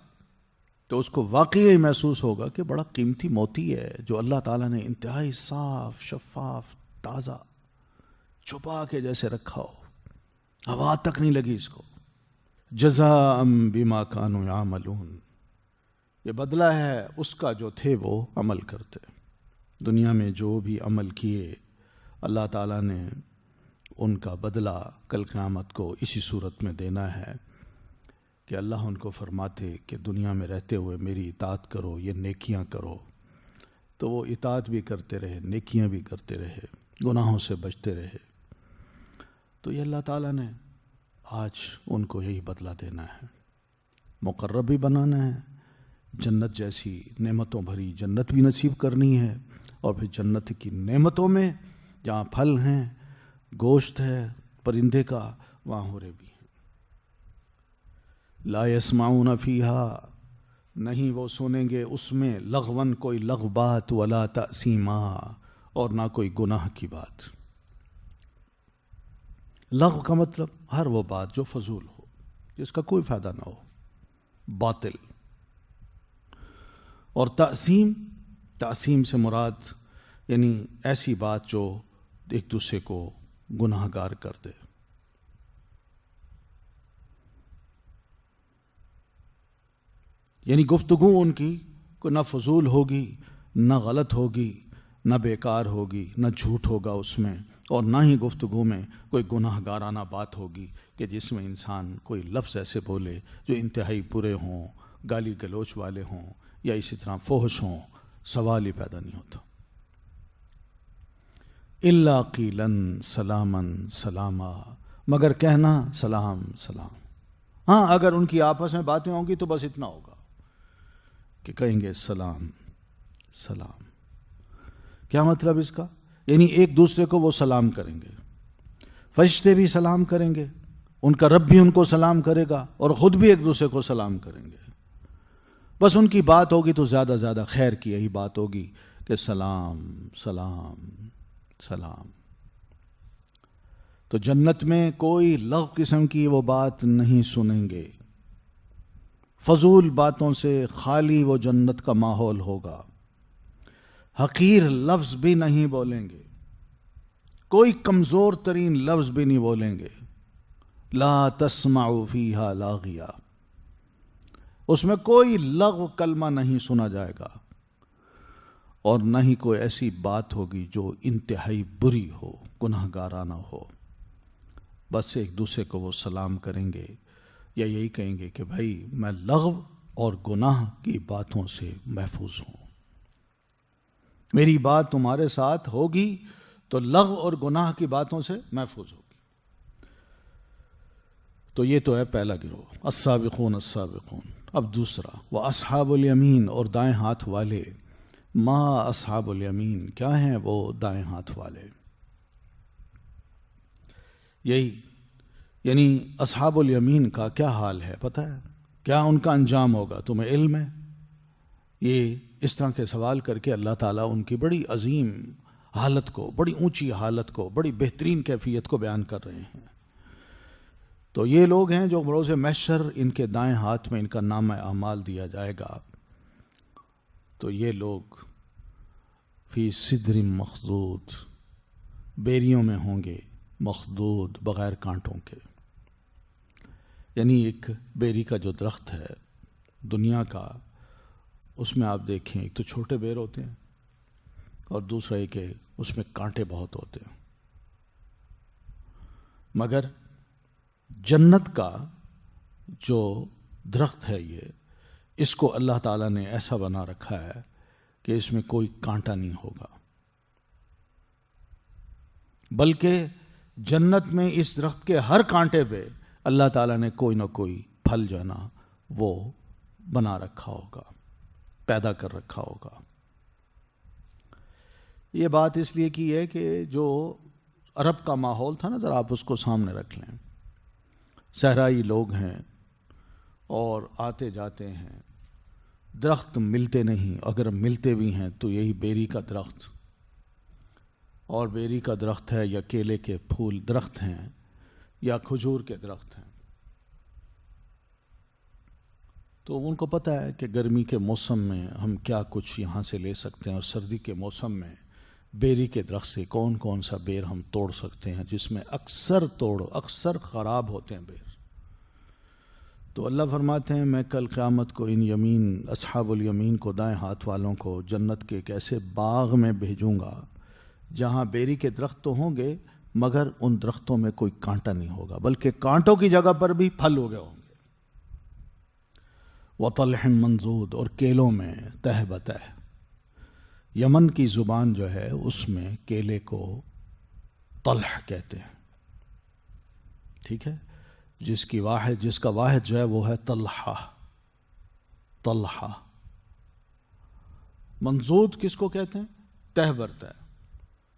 تو اس کو واقعی محسوس ہوگا کہ بڑا قیمتی موتی ہے جو اللہ تعالیٰ نے انتہائی صاف، شفاف، تازہ چھپا کے جیسے رکھا ہو، ہوا تک نہیں لگی اس کو۔ جزاء بما كانوا يعملون، یہ بدلہ ہے اس کا جو تھے وہ عمل کرتے، دنیا میں جو بھی عمل کیے اللہ تعالیٰ نے ان کا بدلہ کل قیامت کو اسی صورت میں دینا ہے کہ اللہ ان کو فرماتے کہ دنیا میں رہتے ہوئے میری اطاعت کرو، یہ نیکیاں کرو، تو وہ اطاعت بھی کرتے رہے، نیکیاں بھی کرتے رہے، گناہوں سے بچتے رہے. تو یہ اللہ تعالیٰ نے آج ان کو یہی بدلہ دینا ہے، مقرب بھی بنانا ہے، جنت جیسی نعمتوں بھری جنت بھی نصیب کرنی ہے، اور پھر جنت کی نعمتوں میں جہاں پھل ہیں، گوشت ہے پرندے کا، وہاں حوریں بھی ہیں. لا یسمعون فیہا، نہیں وہ سنیں گے اس میں لغون کوئی لغو بات، ولا تأثیما، اور نہ کوئی گناہ کی بات. لغو کا مطلب ہر وہ بات جو فضول ہو، جس کا کوئی فائدہ نہ ہو، باطل. اور تعصیم سے مراد یعنی ایسی بات جو ایک دوسرے کو گناہ گار کر دے. یعنی گفتگو ان کی کوئی نہ فضول ہوگی، نہ غلط ہوگی، نہ بیکار ہوگی، نہ جھوٹ ہوگا اس میں، اور نہ ہی گفتگو میں کوئی گناہ گارانہ بات ہوگی کہ جس میں انسان کوئی لفظ ایسے بولے جو انتہائی برے ہوں، گالی گلوچ والے ہوں، یا اسی طرح فحش ہوں. سوال ہی پیدا نہیں ہوتا. الا قیلا سلاما سلاما، مگر کہنا سلام سلام. ہاں اگر ان کی آپس میں باتیں ہوں گی تو بس اتنا ہوگا کہ کہیں گے سلام سلام. کیا مطلب اس کا؟ یعنی ایک دوسرے کو وہ سلام کریں گے، فرشتے بھی سلام کریں گے، ان کا رب بھی ان کو سلام کرے گا، اور خود بھی ایک دوسرے کو سلام کریں گے. بس ان کی بات ہوگی تو زیادہ زیادہ خیر کی یہی بات ہوگی کہ سلام سلام سلام. تو جنت میں کوئی لغو قسم کی وہ بات نہیں سنیں گے، فضول باتوں سے خالی وہ جنت کا ماحول ہوگا. حقیر لفظ بھی نہیں بولیں گے، کوئی کمزور ترین لفظ بھی نہیں بولیں گے. لا تسمعوا فیہا لاغیا، اس میں کوئی لغو کلمہ نہیں سنا جائے گا، اور نہ ہی کوئی ایسی بات ہوگی جو انتہائی بری ہو، گناہ گارانہ ہو. بس ایک دوسرے کو وہ سلام کریں گے یا یہی کہیں گے کہ بھائی میں لغو اور گناہ کی باتوں سے محفوظ ہوں. میری بات تمہارے ساتھ ہوگی تو لغو اور گناہ کی باتوں سے محفوظ ہوگی. تو یہ تو ہے پہلا گروہ، السابقون السابقون. اب دوسرا، واصحاب الیمین، اور دائیں ہاتھ والے. ما اصحاب الیمین، کیا ہیں وہ دائیں ہاتھ والے؟ یہی یعنی اصحاب الیمین کا کیا حال ہے پتہ ہے؟ کیا ان کا انجام ہوگا تمہیں علم ہے؟ یہ اس طرح کے سوال کر کے اللہ تعالیٰ ان کی بڑی عظیم حالت کو، بڑی اونچی حالت کو، بڑی بہترین کیفیت کو بیان کر رہے ہیں. تو یہ لوگ ہیں جو بروز محشر ان کے دائیں ہاتھ میں ان کا نامہ اعمال دیا جائے گا. تو یہ لوگ فی صدر مخضود، بیریوں میں ہوں گے، مخضود بغیر کانٹوں کے. یعنی ایک بیری کا جو درخت ہے دنیا کا، اس میں آپ دیکھیں ایک تو چھوٹے بیر ہوتے ہیں، اور دوسرا یہ کہ اس میں کانٹے بہت ہوتے ہیں. مگر جنت کا جو درخت ہے یہ، اس کو اللہ تعالیٰ نے ایسا بنا رکھا ہے کہ اس میں کوئی کانٹا نہیں ہوگا، بلکہ جنت میں اس درخت کے ہر کانٹے پہ اللہ تعالیٰ نے کوئی نہ کوئی پھل جو ہے نا وہ بنا رکھا ہوگا، پیدا کر رکھا ہوگا. یہ بات اس لیے کی ہے کہ جو عرب کا ماحول تھا نا، ذرا آپ اس کو سامنے رکھ لیں. صحرائی لوگ ہیں اور آتے جاتے ہیں، درخت ملتے نہیں، اگر ملتے بھی ہیں تو یہی بیری کا درخت، اور بیری کا درخت ہے یا کیلے کے پھول درخت ہیں یا کھجور کے درخت ہیں. تو ان کو پتہ ہے کہ گرمی کے موسم میں ہم کیا کچھ یہاں سے لے سکتے ہیں، اور سردی کے موسم میں بیری کے درخت سے کون کون سا بیر ہم توڑ سکتے ہیں جس میں اکثر خراب ہوتے ہیں بیر. تو اللہ فرماتے ہیں میں کل قیامت کو ان یمین اصحاب الیمین کو، دائیں ہاتھ والوں کو، جنت کے ایک ایسے باغ میں بھیجوں گا جہاں بیری کے درخت تو ہوں گے مگر ان درختوں میں کوئی کانٹا نہیں ہوگا، بلکہ کانٹوں کی جگہ پر بھی پھل اگے ہوں گے۔ وَطَلْحٍ مَنْضُودٍ، اور کیلوں میں تہ بتہ۔ یمن کی زبان جو ہے اس میں کیلے کو طلح کہتے ہیں، ٹھیک ہے، جس کا واحد جو ہے وہ ہے طلحہ۔ طلحہ منضود کس کو کہتے ہیں؟ تہ برتا ہے،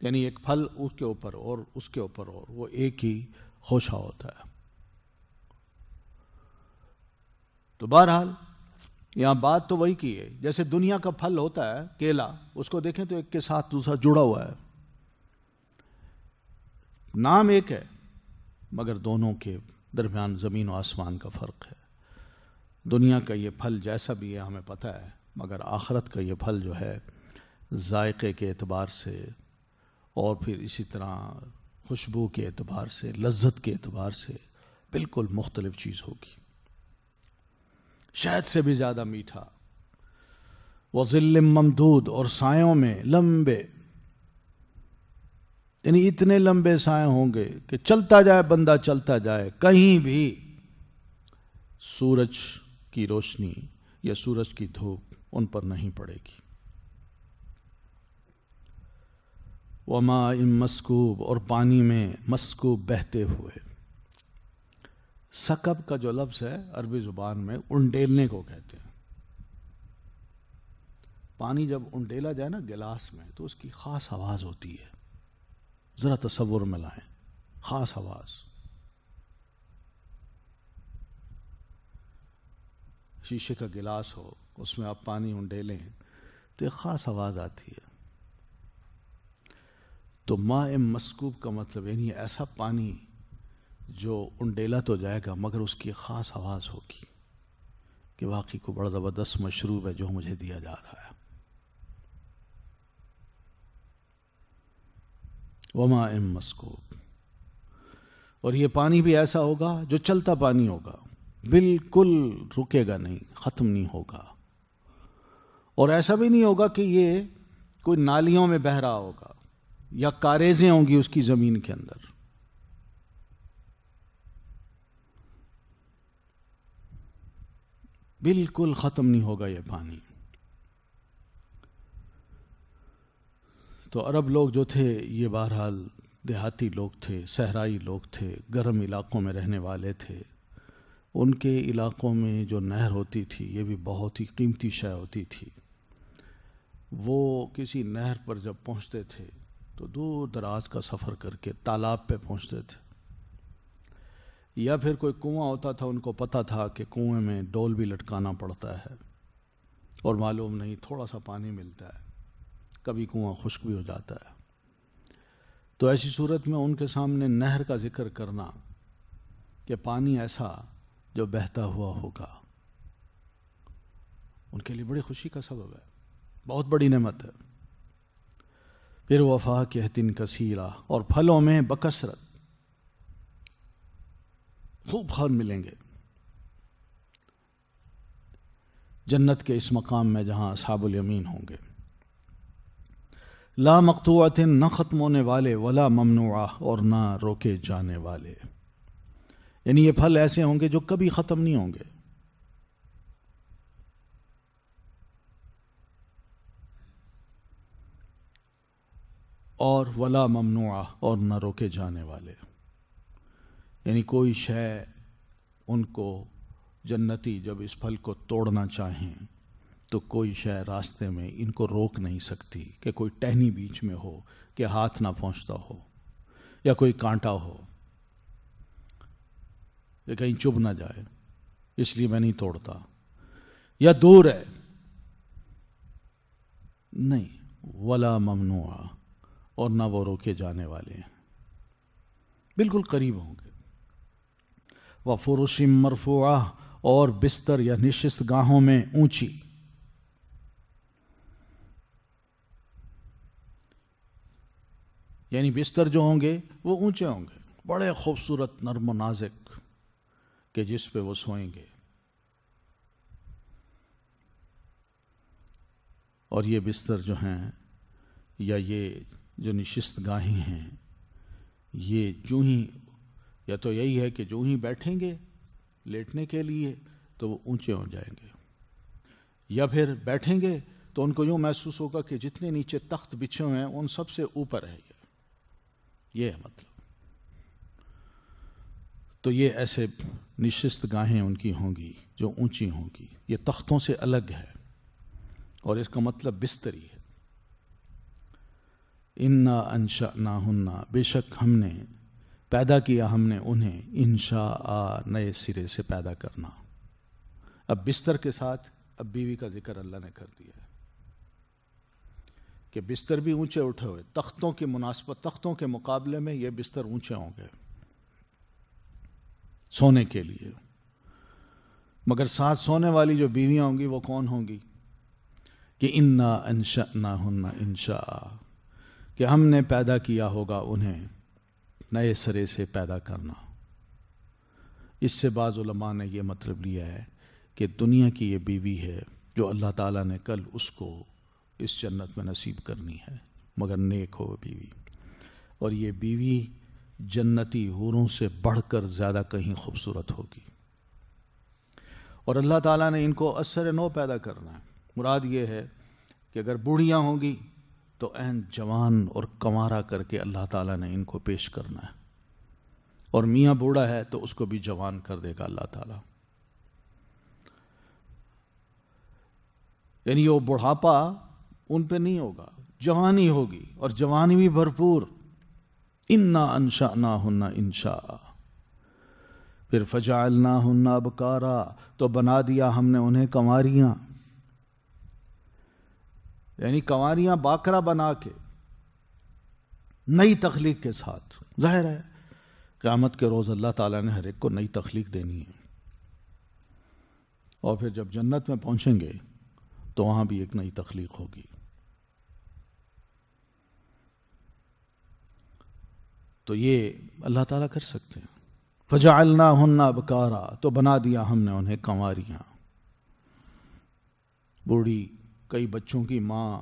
یعنی ایک پھل اس کے اوپر اور اس کے اوپر اور، وہ ایک ہی خوشہ ہوتا ہے۔ تو بہرحال یہاں بات تو وہی کی ہے، جیسے دنیا کا پھل ہوتا ہے کیلا، اس کو دیکھیں تو ایک کے ساتھ دوسرا جڑا ہوا ہے، نام ایک ہے مگر دونوں کے درمیان زمین و آسمان کا فرق ہے۔ دنیا کا یہ پھل جیسا بھی ہے ہمیں پتہ ہے، مگر آخرت کا یہ پھل جو ہے ذائقے کے اعتبار سے اور پھر اسی طرح خوشبو کے اعتبار سے، لذت کے اعتبار سے بالکل مختلف چیز ہوگی، شہد سے بھی زیادہ میٹھا۔ وَظِلٍّ مَمْدُودٍ، اور سایوں میں لمبے، یعنی اتنے لمبے سائے ہوں گے کہ چلتا جائے بندہ، چلتا جائے، کہیں بھی سورج کی روشنی یا سورج کی دھوپ ان پر نہیں پڑے گی۔ وَمَاءٍ مَسْكُوبٍ، اور پانی میں مسکوب بہتے ہوئے۔ سکب کا جو لفظ ہے عربی زبان میں انڈیلنے کو کہتے ہیں۔ پانی جب انڈیلا جائے نا گلاس میں تو اس کی خاص آواز ہوتی ہے، ذرا تصور میں لائیں، خاص آواز۔ شیشے کا گلاس ہو، اس میں آپ پانی انڈیلیں تو ایک خاص آواز آتی ہے۔ تو ماء مسکوب کا مطلب یعنی ایسا پانی جو انڈیلا تو جائے گا مگر اس کی خاص آواز ہوگی کہ واقعی کو بڑا زبردست مشروب ہے جو مجھے دیا جا رہا ہے۔ وماء مسکوب، اور یہ پانی بھی ایسا ہوگا جو چلتا پانی ہوگا، بالکل رکے گا نہیں، ختم نہیں ہوگا، اور ایسا بھی نہیں ہوگا کہ یہ کوئی نالیوں میں بہہ رہا ہوگا یا کاریزیں ہوں گی اس کی زمین کے اندر۔ بالکل ختم نہیں ہوگا یہ پانی۔ تو عرب لوگ جو تھے یہ بہرحال دیہاتی لوگ تھے، صحرائی لوگ تھے، گرم علاقوں میں رہنے والے تھے۔ ان کے علاقوں میں جو نہر ہوتی تھی یہ بھی بہت ہی قیمتی شے ہوتی تھی۔ وہ کسی نہر پر جب پہنچتے تھے تو دور دراز کا سفر کر کے تالاب پہ پہنچتے تھے، یا پھر کوئی کنواں ہوتا تھا، ان کو پتہ تھا کہ کنویں میں ڈول بھی لٹکانا پڑتا ہے اور معلوم نہیں تھوڑا سا پانی ملتا ہے، کبھی کنواں خشک بھی ہو جاتا ہے۔ تو ایسی صورت میں ان کے سامنے نہر کا ذکر کرنا کہ پانی ایسا جو بہتا ہوا ہوگا، ان کے لیے بڑی خوشی کا سبب ہے، بہت بڑی نعمت ہے۔ پھر وفاکہۃ کثیرہ، اور پھلوں میں بکثرت، خوب پھل ملیں گے جنت کے اس مقام میں جہاں اصحاب الیمین ہوں گے۔ لا مقطوعۃ، نہ ختم ہونے والے، ولا ممنوعہ، اور نہ روکے جانے والے، یعنی یہ پھل ایسے ہوں گے جو کبھی ختم نہیں ہوں گے۔ اور ولا ممنوعہ، اور نہ روکے جانے والے، یعنی کوئی شے ان کو جنتی جب اس پھل کو توڑنا چاہیں تو کوئی شے راستے میں ان کو روک نہیں سکتی کہ کوئی ٹہنی بیچ میں ہو کہ ہاتھ نہ پہنچتا ہو، یا کوئی کانٹا ہو یا کہیں چبھ نہ جائے، اس لیے میں نہیں توڑتا، یا دور ہے، نہیں، ولا ممنوعہ، اور نہ وہ روکے جانے والے ہیں، بالکل قریب ہوں گے۔ وَفُرُشٍ مَرْفُوعَةٍ، اور بستر یا نشست گاہوں میں اونچی، یعنی بستر جو ہوں گے وہ اونچے ہوں گے، بڑے خوبصورت نرم و نازک کہ جس پہ وہ سوئیں گے۔ اور یہ بستر جو ہیں یا یہ جو نشست گاہیں ہیں یہ جو ہی یا تو یہی ہے کہ جو ہی بیٹھیں گے لیٹنے کے لیے تو وہ اونچے ہو جائیں گے، یا پھر بیٹھیں گے تو ان کو یوں محسوس ہوگا کہ جتنے نیچے تخت بچھے ہوئے ہیں ان سب سے اوپر ہے یہ ہے مطلب۔ تو یہ ایسے نشست گاہیں ان کی ہوں گی جو اونچی ہوں گی، یہ تختوں سے الگ ہے، اور اس کا مطلب بستری ہے۔ انا انشأناہن، بے شک ہم نے پیدا کیا ہم نے انہیں، انشاء نئے سرے سے پیدا کرنا۔ اب بستر کے ساتھ اب بیوی کا ذکر اللہ نے کر دیا ہے کہ بستر بھی اونچے اٹھے ہوئے، تختوں کی مناسبت، تختوں کے مقابلے میں یہ بستر اونچے ہوں گے سونے کے لیے، مگر ساتھ سونے والی جو بیویاں ہوں گی وہ کون ہوں گی؟ کہ انا انشأناہن انشاء، کہ ہم نے پیدا کیا ہوگا انہیں نئے سرے سے پیدا کرنا۔ اس سے بعض علماء نے یہ مطلب لیا ہے کہ دنیا کی یہ بیوی ہے جو اللہ تعالیٰ نے کل اس کو اس جنت میں نصیب کرنی ہے، مگر نیک ہو بیوی، اور یہ بیوی جنتی حوروں سے بڑھ کر زیادہ کہیں خوبصورت ہوگی، اور اللہ تعالیٰ نے ان کو اثر نو پیدا کرنا ہے۔ مراد یہ ہے کہ اگر بوڑھیاں ہوں گی تو عین جوان اور کنوارا کر کے اللہ تعالیٰ نے ان کو پیش کرنا ہے، اور میاں بوڑھا ہے تو اس کو بھی جوان کر دے گا اللہ تعالیٰ، یعنی وہ بڑھاپا ان پہ نہیں ہوگا، جوانی ہوگی، اور جوانی بھی بھرپور۔ انا انشأناہن انشاء، پھر فجعلناہن ابکارا، تو بنا دیا ہم نے انہیں کنواریاں، یعنی کنواریاں باکرا بنا کے نئی تخلیق کے ساتھ۔ ظاہر ہے قیامت کے روز اللہ تعالیٰ نے ہر ایک کو نئی تخلیق دینی ہے، اور پھر جب جنت میں پہنچیں گے تو وہاں بھی ایک نئی تخلیق ہوگی۔ تو یہ اللہ تعالیٰ کر سکتے ہیں۔ فجعلناہن ابکارا، تو بنا دیا ہم نے انہیں کنواریاں، بوڑھی کئی بچوں کی ماں،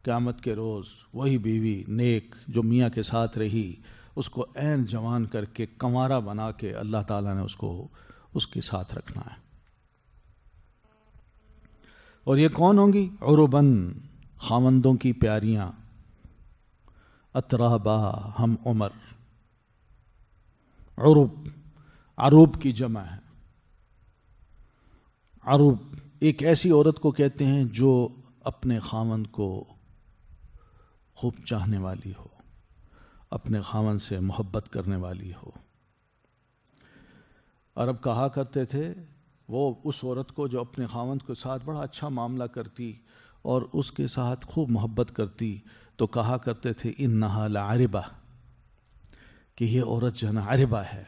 قیامت کے روز وہی بیوی نیک جو میاں کے ساتھ رہی، اس کو عین جوان کر کے کنوارا بنا کے اللہ تعالیٰ نے اس کو اس کے ساتھ رکھنا ہے۔ اور یہ کون ہوں گی؟ عرباً، خاوندوں کی پیاریاں، اترابا، ہم عمر۔ عرب، عروب کی جمع ہے۔ عروب ایک ایسی عورت کو کہتے ہیں جو اپنے خاوند کو خوب چاہنے والی ہو، اپنے خاوند سے محبت کرنے والی ہو۔ عرب کہا کرتے تھے وہ اس عورت کو جو اپنے خاوند کے ساتھ بڑا اچھا معاملہ کرتی اور اس کے ساتھ خوب محبت کرتی، تو کہا کرتے تھے انہا لعربہ، کہ یہ عورت جو ہے نا عربہ ہے،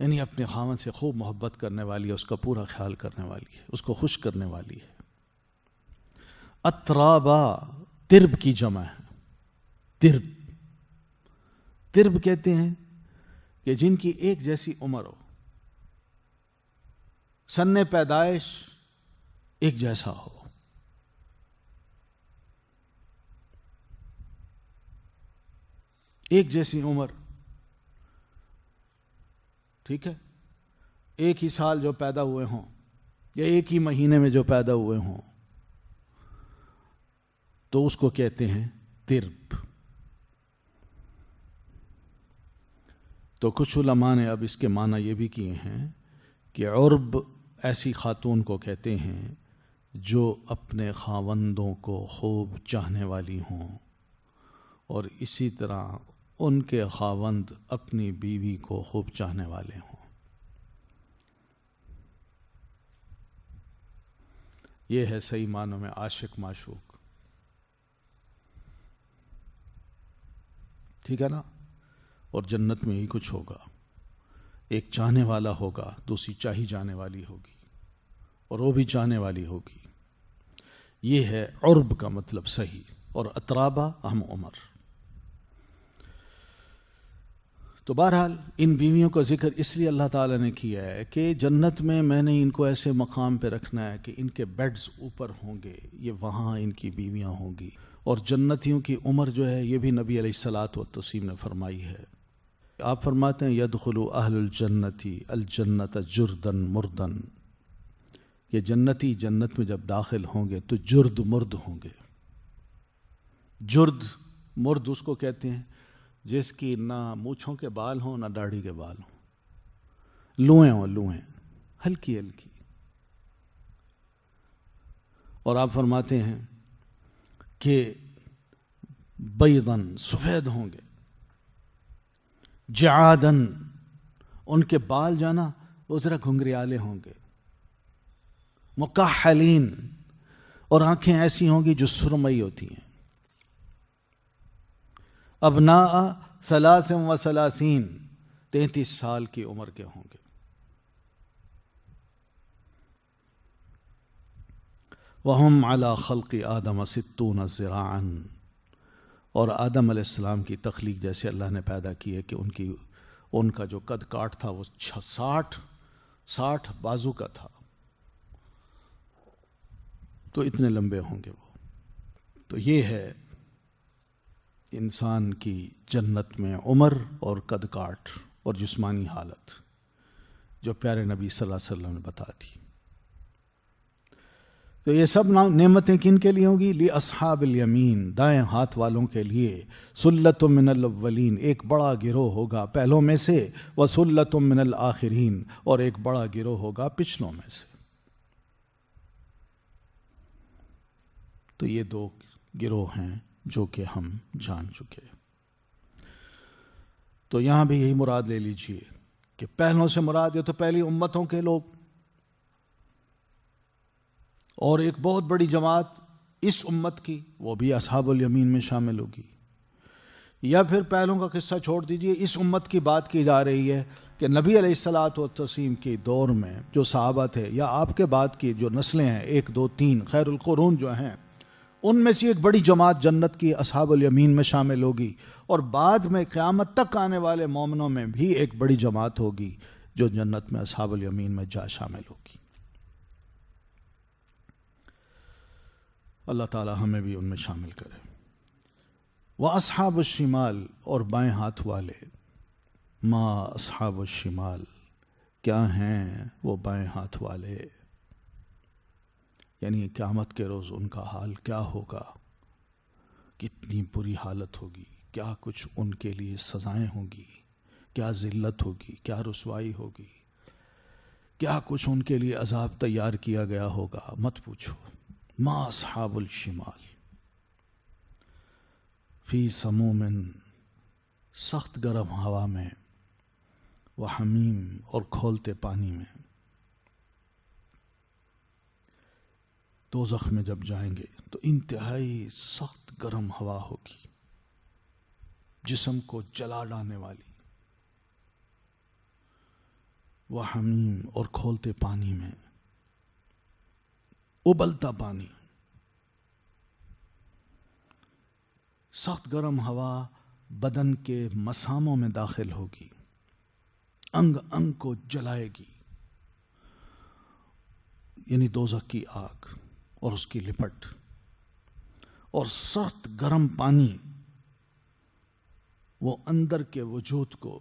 یعنی اپنے خاوند سے خوب محبت کرنے والی ہے، اس کا پورا خیال کرنے والی ہے، اس کو خوش کرنے والی ہے۔ اترابا، ترب کی جمع ہے۔ ترب، ترب کہتے ہیں کہ جن کی ایک جیسی عمر ہو، سن پیدائش ایک جیسا ہو، ایک جیسی عمر، ٹھیک ہے، ایک ہی سال جو پیدا ہوئے ہوں یا ایک ہی مہینے میں جو پیدا ہوئے ہوں، تو اس کو کہتے ہیں ترب۔ تو کچھ علماء نے اب اس کے معنی یہ بھی کیے ہیں کہ عرب ایسی خاتون کو کہتے ہیں جو اپنے خاوندوں کو خوب چاہنے والی ہوں، اور اسی طرح ان کے خاوند اپنی بیوی کو خوب چاہنے والے ہوں۔ یہ ہے صحیح معنوں میں عاشق معشوق، ٹھیک ہے نا؟ اور جنت میں ہی کچھ ہوگا، ایک چاہنے والا ہوگا، دوسری چاہی جانے والی ہوگی، اور وہ بھی چاہنے والی ہوگی۔ یہ ہے عرب کا مطلب صحیح، اور اترابا ہم عمر۔ تو بہرحال ان بیویوں کا ذکر اس لیے اللہ تعالیٰ نے کیا ہے کہ جنت میں میں نے ان کو ایسے مقام پہ رکھنا ہے کہ ان کے بیڈز اوپر ہوں گے، یہ وہاں ان کی بیویاں ہوں گی، اور جنتیوں کی عمر جو ہے یہ بھی نبی علیہ الصلاۃ والتسلیم نے فرمائی ہے. آپ فرماتے ہیں یدخل اہل الجنتی الجنت جردن مردن، یہ جنتی جنت میں جب داخل ہوں گے تو جرد مرد ہوں گے. جرد مرد اس کو کہتے ہیں جس کی نہ مونچھوں کے بال ہوں نہ داڑھی کے بال ہوں، لوئیں ہوں، لوئیں ہلکی ہلکی. اور آپ فرماتے ہیں کہ بیضن سفید ہوں گے، جعادن ان کے بال جو ہے نا وہ ذرا گھنگریالے ہوں گے، مکحلین اور آنکھیں ایسی ہوں گی جو سرمئی ہوتی ہیں. ابناء 33 33 سال کی عمر کے ہوں گے. وَهُمْ عَلَى خَلْقِ آدَمَ 60 ذِرَاعًا، اور آدم علیہ السلام کی تخلیق جیسے اللہ نے پیدا کی ہے کہ ان کا جو قد کاٹ تھا وہ 60 بازو کا تھا، تو اتنے لمبے ہوں گے وہ. تو یہ ہے انسان کی جنت میں عمر اور قد کاٹ اور جسمانی حالت جو پیارے نبی صلی اللہ علیہ وسلم نے بتا دی. تو یہ سب نعمتیں کن کے لیے ہوں گی؟ لِأَصْحَابِ الْيَمِينَ، دائیں ہاتھ والوں کے لیے. سُلَّةٌ مِّنَ الْأَوَّلِينَ، ایک بڑا گروہ ہوگا پہلوں میں سے. وَسُلَّةٌ مِّنَ الْآخِرِينَ، اور ایک بڑا گروہ ہوگا پچھلوں میں سے. تو یہ دو گروہ ہیں جو کہ ہم جان چکے. تو یہاں بھی یہی مراد لے لیجئے کہ پہلوں سے مراد یہ تو پہلی امتوں کے لوگ، اور ایک بہت بڑی جماعت اس امت کی وہ بھی اصحاب الیمین میں شامل ہوگی. یا پھر پہلوں کا قصہ چھوڑ دیجئے، اس امت کی بات کی جا رہی ہے کہ نبی علیہ الصلاۃ والتسلیم کے دور میں جو صحابہ تھے یا آپ کے بعد کی جو نسلیں ہیں 1 2 3 خیر القرون جو ہیں، ان میں سے ایک بڑی جماعت جنت کی اصحاب الیمین میں شامل ہوگی. اور بعد میں قیامت تک آنے والے مومنوں میں بھی ایک بڑی جماعت ہوگی جو جنت میں اصحاب الیمین میں جا شامل ہوگی. اللہ تعالی ہمیں بھی ان میں شامل کرے. وَأَصْحَابُ الشِّمَالِ، اور بائیں ہاتھ والے. ما اصحاب الشمال، کیا ہیں وہ بائیں ہاتھ والے؟ یعنی قیامت کے روز ان کا حال کیا ہوگا، کتنی بری حالت ہوگی، کیا کچھ ان کے لیے سزائیں ہوں گی، کیا ذلت ہوگی، کیا رسوائی ہوگی، کیا کچھ ان کے لیے عذاب تیار کیا گیا ہوگا. مت پوچھو. ما اصحاب الشمال فی سموم، سخت گرم ہوا میں، وحمیم، اور کھولتے پانی میں. دوزخ میں جب جائیں گے تو انتہائی سخت گرم ہوا ہوگی، جسم کو جلا ڈالنے والی. وحمیم، اور کھولتے پانی میں، ابلتا پانی. سخت گرم ہوا بدن کے مساموں میں داخل ہوگی، انگ انگ کو جلائے گی. یعنی دوزخ کی آگ اور اس کی لپٹ. اور سخت گرم پانی وہ اندر کے وجود کو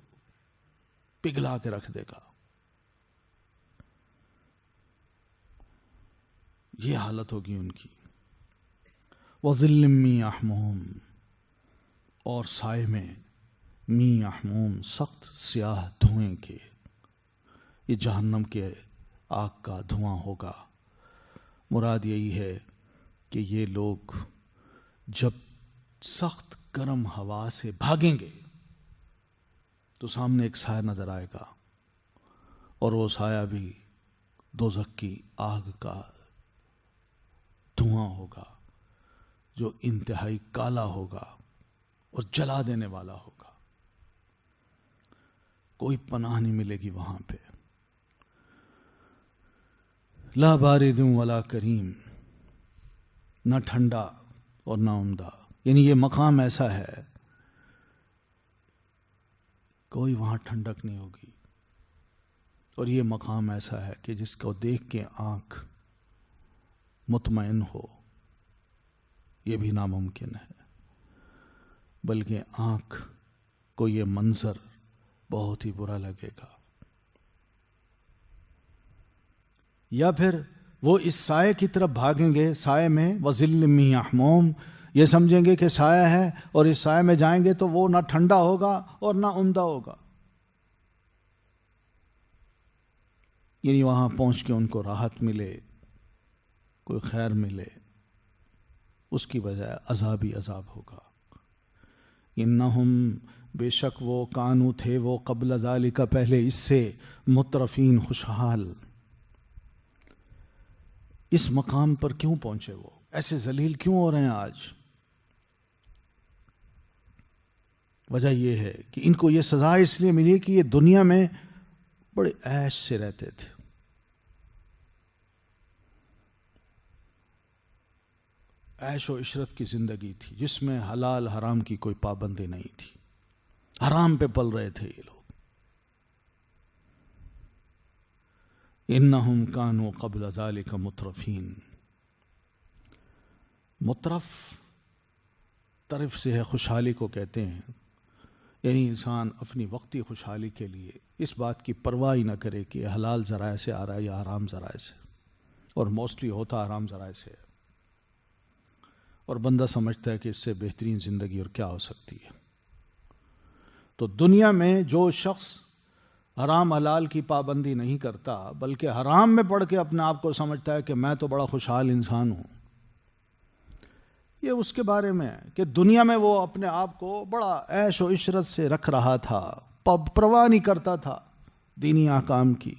پگھلا کے رکھ دے گا. یہ حالت ہوگی ان کی. وَظِلٍّ مِّن يَحْمُومٍ، اور سائے میں، مِّن يَحْمُومٍ، سخت سیاہ دھوئیں کے. یہ جہنم کے آگ کا دھواں ہوگا. مراد یہی ہے کہ یہ لوگ جب سخت گرم ہوا سے بھاگیں گے تو سامنے ایک سایہ نظر آئے گا، اور وہ سایہ بھی دوزخ کی آگ کا دھواں ہوگا جو انتہائی کالا ہوگا اور جلا دینے والا ہوگا. کوئی پناہ نہیں ملے گی وہاں پہ. لا بارد ولا کریم، نہ ٹھنڈا اور نہ عمدہ. یعنی یہ مقام ایسا ہے کوئی وہاں ٹھنڈک نہیں ہوگی. اور یہ مقام ایسا ہے کہ جس کو دیکھ کے آنکھ مطمئن ہو. یہ بھی ناممکن ہے، بلکہ آنکھ کو یہ منظر بہت ہی برا لگے گا. یا پھر وہ اس سائے کی طرف بھاگیں گے، سائے میں وَظِلٍّ مِّن يَحْمُومٍ، یہ سمجھیں گے کہ سایہ ہے اور اس سائے میں جائیں گے تو وہ نہ ٹھنڈا ہوگا اور نہ عمدہ ہوگا، یعنی وہاں پہنچ کے ان کو راحت ملے، کوئی خیر ملے، اس کی بجائے عذاب ہی عذاب ہوگا. انہم، بے شک وہ، کانو تھے وہ، قبل ذالک، پہلے اس سے، مترفین، خوشحال. اس مقام پر کیوں پہنچے وہ؟ ایسے ذلیل کیوں ہو رہے ہیں آج؟ وجہ یہ ہے کہ ان کو یہ سزا اس لیے ملی کہ یہ دنیا میں بڑے عیش سے رہتے تھے، عیش و عشرت کی زندگی تھی جس میں حلال حرام کی کوئی پابندی نہیں تھی، حرام پہ پل رہے تھے یہ لوگ. انہم کانوا قبل ذالک مترفین. مترف طرف سے ہے، خوشحالی کو کہتے ہیں، یعنی انسان اپنی وقتی خوشحالی کے لیے اس بات کی پرواہ ہی نہ کرے کہ حلال ذرائع سے آ رہا ہے یا حرام ذرائع سے، اور موسٹلی ہوتا حرام ذرائع سے ہے، اور بندہ سمجھتا ہے کہ اس سے بہترین زندگی اور کیا ہو سکتی ہے. تو دنیا میں جو شخص حرام حلال کی پابندی نہیں کرتا بلکہ حرام میں پڑھ کے اپنے آپ کو سمجھتا ہے کہ میں تو بڑا خوشحال انسان ہوں، یہ اس کے بارے میں ہے کہ دنیا میں وہ اپنے آپ کو بڑا عیش و عشرت سے رکھ رہا تھا، پرواہ نہیں کرتا تھا دینی احکام کی،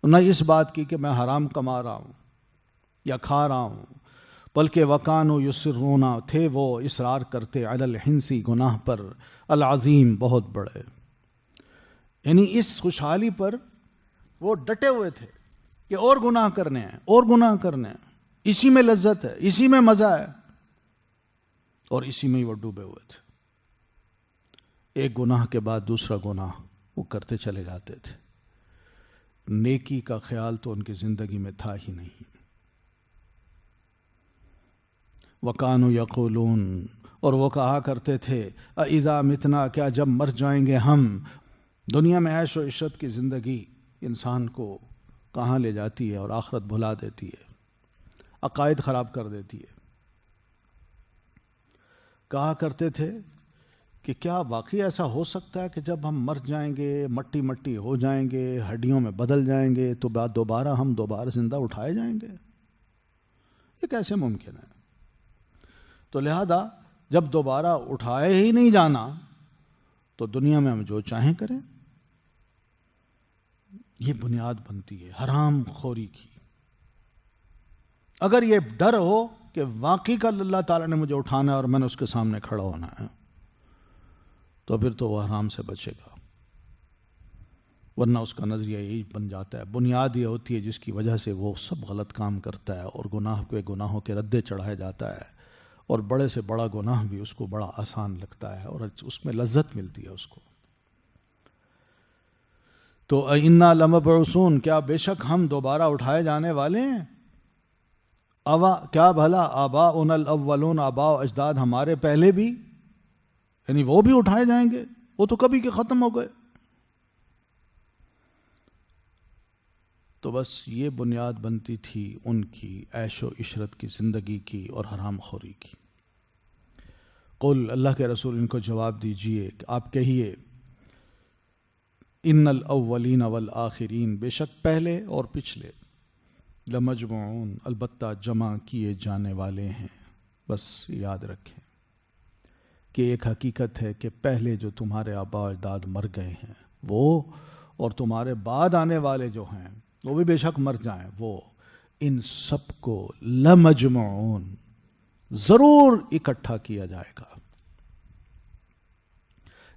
نہ اس بات کی کہ میں حرام کما رہا ہوں یا کھا رہا ہوں، بلکہ وَكَانُوا يُصِرُّونَ، تھے وہ اصرار کرتے، علی الحنث، گناہ پر، العظیم، بہت بڑے. یعنی اس خوشحالی پر وہ ڈٹے ہوئے تھے کہ اور گناہ کرنے ہیں، اور گناہ کرنے ہیں، اسی میں لذت ہے، اسی میں مزہ ہے، اور اسی میں ہی وہ ڈوبے ہوئے تھے. ایک گناہ کے بعد دوسرا گناہ وہ کرتے چلے جاتے تھے، نیکی کا خیال تو ان کی زندگی میں تھا ہی نہیں. وَكَانُوا يَقُولُونَ، اور وہ کہا کرتے تھے، اِذَا مِتْنَا، کیا جب مر جائیں گے ہم. دنیا میں عیش و عشرت کی زندگی انسان کو کہاں لے جاتی ہے اور آخرت بھلا دیتی ہے، عقائد خراب کر دیتی ہے. کہا کرتے تھے کہ کیا واقعی ایسا ہو سکتا ہے کہ جب ہم مر جائیں گے، مٹی مٹی ہو جائیں گے، ہڈیوں میں بدل جائیں گے، تو بعد دوبارہ ہم زندہ اٹھائے جائیں گے؟ یہ کیسے ممکن ہے؟ تو لہذا جب دوبارہ اٹھائے ہی نہیں جانا تو دنیا میں ہم جو چاہیں کریں. یہ بنیاد بنتی ہے حرام خوری کی. اگر یہ ڈر ہو کہ واقعی کل اللہ تعالیٰ نے مجھے اٹھانا ہے اور میں نے اس کے سامنے کھڑا ہونا ہے، تو پھر تو وہ حرام سے بچے گا، ورنہ اس کا نظریہ یہی بن جاتا ہے. بنیاد یہ ہوتی ہے جس کی وجہ سے وہ سب غلط کام کرتا ہے اور گناہوں کے ردے چڑھائے جاتا ہے، اور بڑے سے بڑا گناہ بھی اس کو بڑا آسان لگتا ہے اور اس میں لذت ملتی ہے اس کو. تو اِنَّا لَمَبْعُوثُونَ، کیا بے شک ہم دوبارہ اٹھائے جانے والے ہیں. کیا بھلا آباؤنا الاولون، آباء و اجداد ہمارے پہلے بھی، یعنی وہ بھی اٹھائے جائیں گے، وہ تو کبھی کے ختم ہو گئے. تو بس یہ بنیاد بنتی تھی ان کی عیش و عشرت کی زندگی کی اور حرام خوری کی. قل، اللہ کے رسول ان کو جواب دیجئے کہ آپ کہیے، ان الاولین والآخرین، بے شک پہلے اور پچھلے، لمجموعون، البتہ جمع کیے جانے والے ہیں. بس یاد رکھیں کہ ایک حقیقت ہے کہ پہلے جو تمہارے آباء و اجداد مر گئے ہیں وہ، اور تمہارے بعد آنے والے جو ہیں وہ بھی بے شک مر جائیں، وہ ان سب کو لمجموعون، ضرور اکٹھا کیا جائے گا.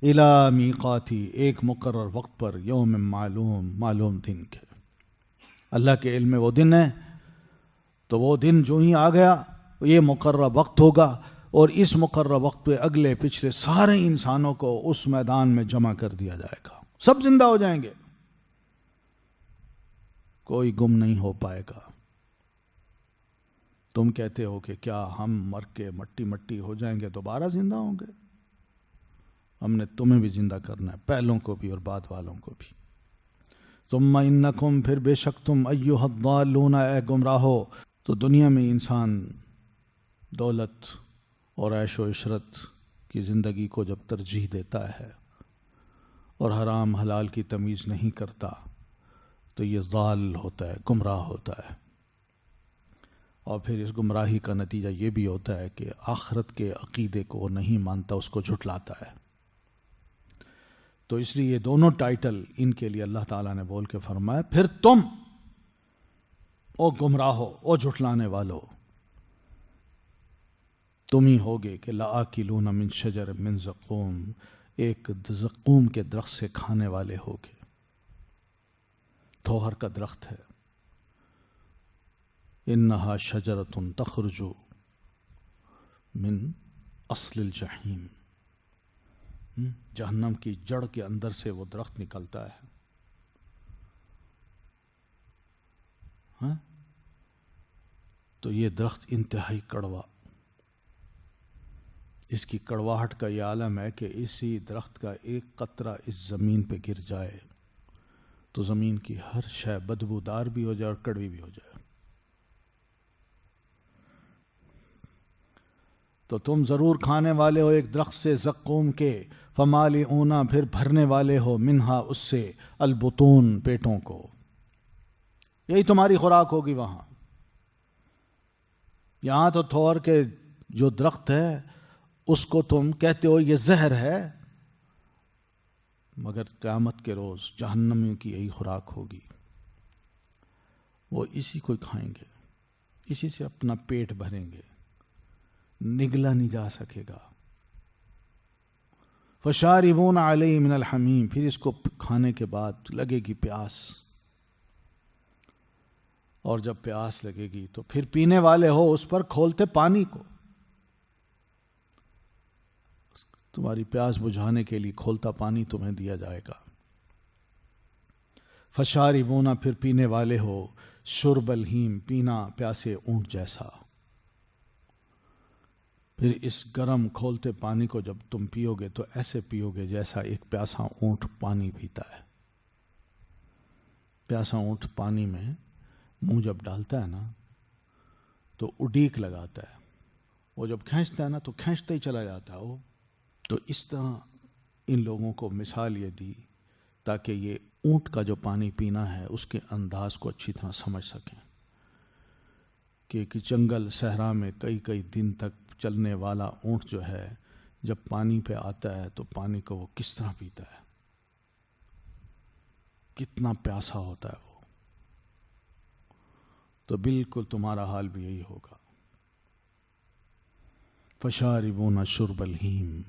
الی میقاتی، ایک مقرر وقت پر، یوم معلوم دن کے. اللہ کے علم میں وہ دن ہے، تو وہ دن جو ہی آ گیا یہ مقرر وقت ہوگا، اور اس مقرر وقت پہ اگلے پچھلے سارے انسانوں کو اس میدان میں جمع کر دیا جائے گا. سب زندہ ہو جائیں گے، کوئی گم نہیں ہو پائے گا. تم کہتے ہو کہ کیا ہم مر کے مٹی مٹی ہو جائیں گے دوبارہ زندہ ہوں گے؟ ہم نے تمہیں بھی زندہ کرنا ہے، پہلوں کو بھی اور بعد والوں کو بھی۔ ثم انکم، پھر بے شک تم، ایھا الضالون، اے گمراہو۔ تو دنیا میں انسان دولت اور عیش و عشرت کی زندگی کو جب ترجیح دیتا ہے اور حرام حلال کی تمیز نہیں کرتا تو یہ ضال ہوتا ہے، گمراہ ہوتا ہے، اور پھر اس گمراہی کا نتیجہ یہ بھی ہوتا ہے کہ آخرت کے عقیدے کو وہ نہیں مانتا، اس کو جھٹلاتا ہے۔ تو اس لیے یہ دونوں ٹائٹل ان کے لیے اللہ تعالیٰ نے بول کے فرمایا پھر تم او گمراہو، او جھٹلانے والو، تم ہی ہوگے کہ لآکلون من شجر من زقوم، ایک زقوم کے درخت سے کھانے والے ہوگے۔ تھوہر کا درخت ہے، انہا شجرۃ تخرج من اصل الجحیم، جہنم کی جڑ کے اندر سے وہ درخت نکلتا ہے۔ ہاں؟ تو یہ درخت انتہائی کڑوا، اس کی کڑواہٹ کا یہ عالم ہے کہ اسی درخت کا ایک قطرہ اس زمین پہ گر جائے تو زمین کی ہر شے بدبودار بھی ہو جائے اور کڑوی بھی ہو جائے۔ تو تم ضرور کھانے والے ہو ایک درخت سے زقوم کے، فمالئون، پھر بھرنے والے ہو، منہا، اس سے، البطون، پیٹوں کو۔ یہی تمہاری خوراک ہوگی وہاں۔ یہاں تو تھور کے جو درخت ہے اس کو تم کہتے ہو یہ زہر ہے، مگر قیامت کے روز جہنمیوں کی یہی خوراک ہوگی، وہ اسی کو کھائیں گے، اسی سے اپنا پیٹ بھریں گے، نگلا نہیں جا سکے گا۔ فشاربون علیہ من الحمیم، پھر اس کو کھانے کے بعد لگے گی پیاس، اور جب پیاس لگے گی تو پھر پینے والے ہو اس پر کھولتے پانی کو۔ تمہاری پیاس بجھانے کے لیے کھولتا پانی تمہیں دیا جائے گا۔ فشاربون، پھر پینے والے ہو، شرب الہیم، پینا پیاسے اونٹ جیسا۔ پھر اس گرم کھولتے پانی کو جب تم پیو گے تو ایسے پیو گے جیسا ایک پیاسا اونٹ پانی پیتا ہے۔ پیاسا اونٹ پانی میں منہ جب ڈالتا ہے نا تو اڈیک لگاتا ہے، وہ جب کھینچتا ہے نا تو کھینچتا ہی چلا جاتا ہے وہ۔ تو اس طرح ان لوگوں کو مثال یہ دی تاکہ یہ اونٹ کا جو پانی پینا ہے اس کے انداز کو اچھی طرح سمجھ سکیں کہ ایک جنگل صحرا میں کئی کئی دن تک چلنے والا اونٹ جو ہے جب پانی پہ آتا ہے تو پانی کو وہ کس طرح پیتا ہے، کتنا پیاسا ہوتا ہے وہ۔ تو بالکل تمہارا حال بھی یہی ہوگا۔ فشاربون شرب الہیم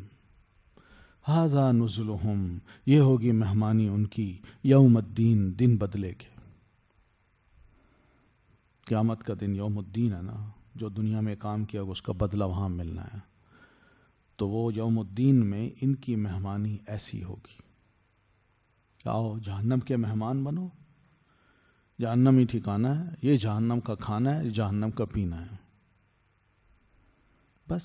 ھذا نزلہم، یہ ہوگی مہمانی ان کی، یوم الدین، دن بدلے کے۔ قیامت کا دن یوم الدین ہے نا، جو دنیا میں کام کیا اس کا بدلہ وہاں ملنا ہے، تو وہ یوم الدین میں ان کی مہمانی ایسی ہوگی۔ آؤ جہنم کے مہمان بنو، جہنم ہی ٹھکانا ہے، یہ جہنم کا کھانا ہے، یہ جہنم کا پینا ہے۔ بس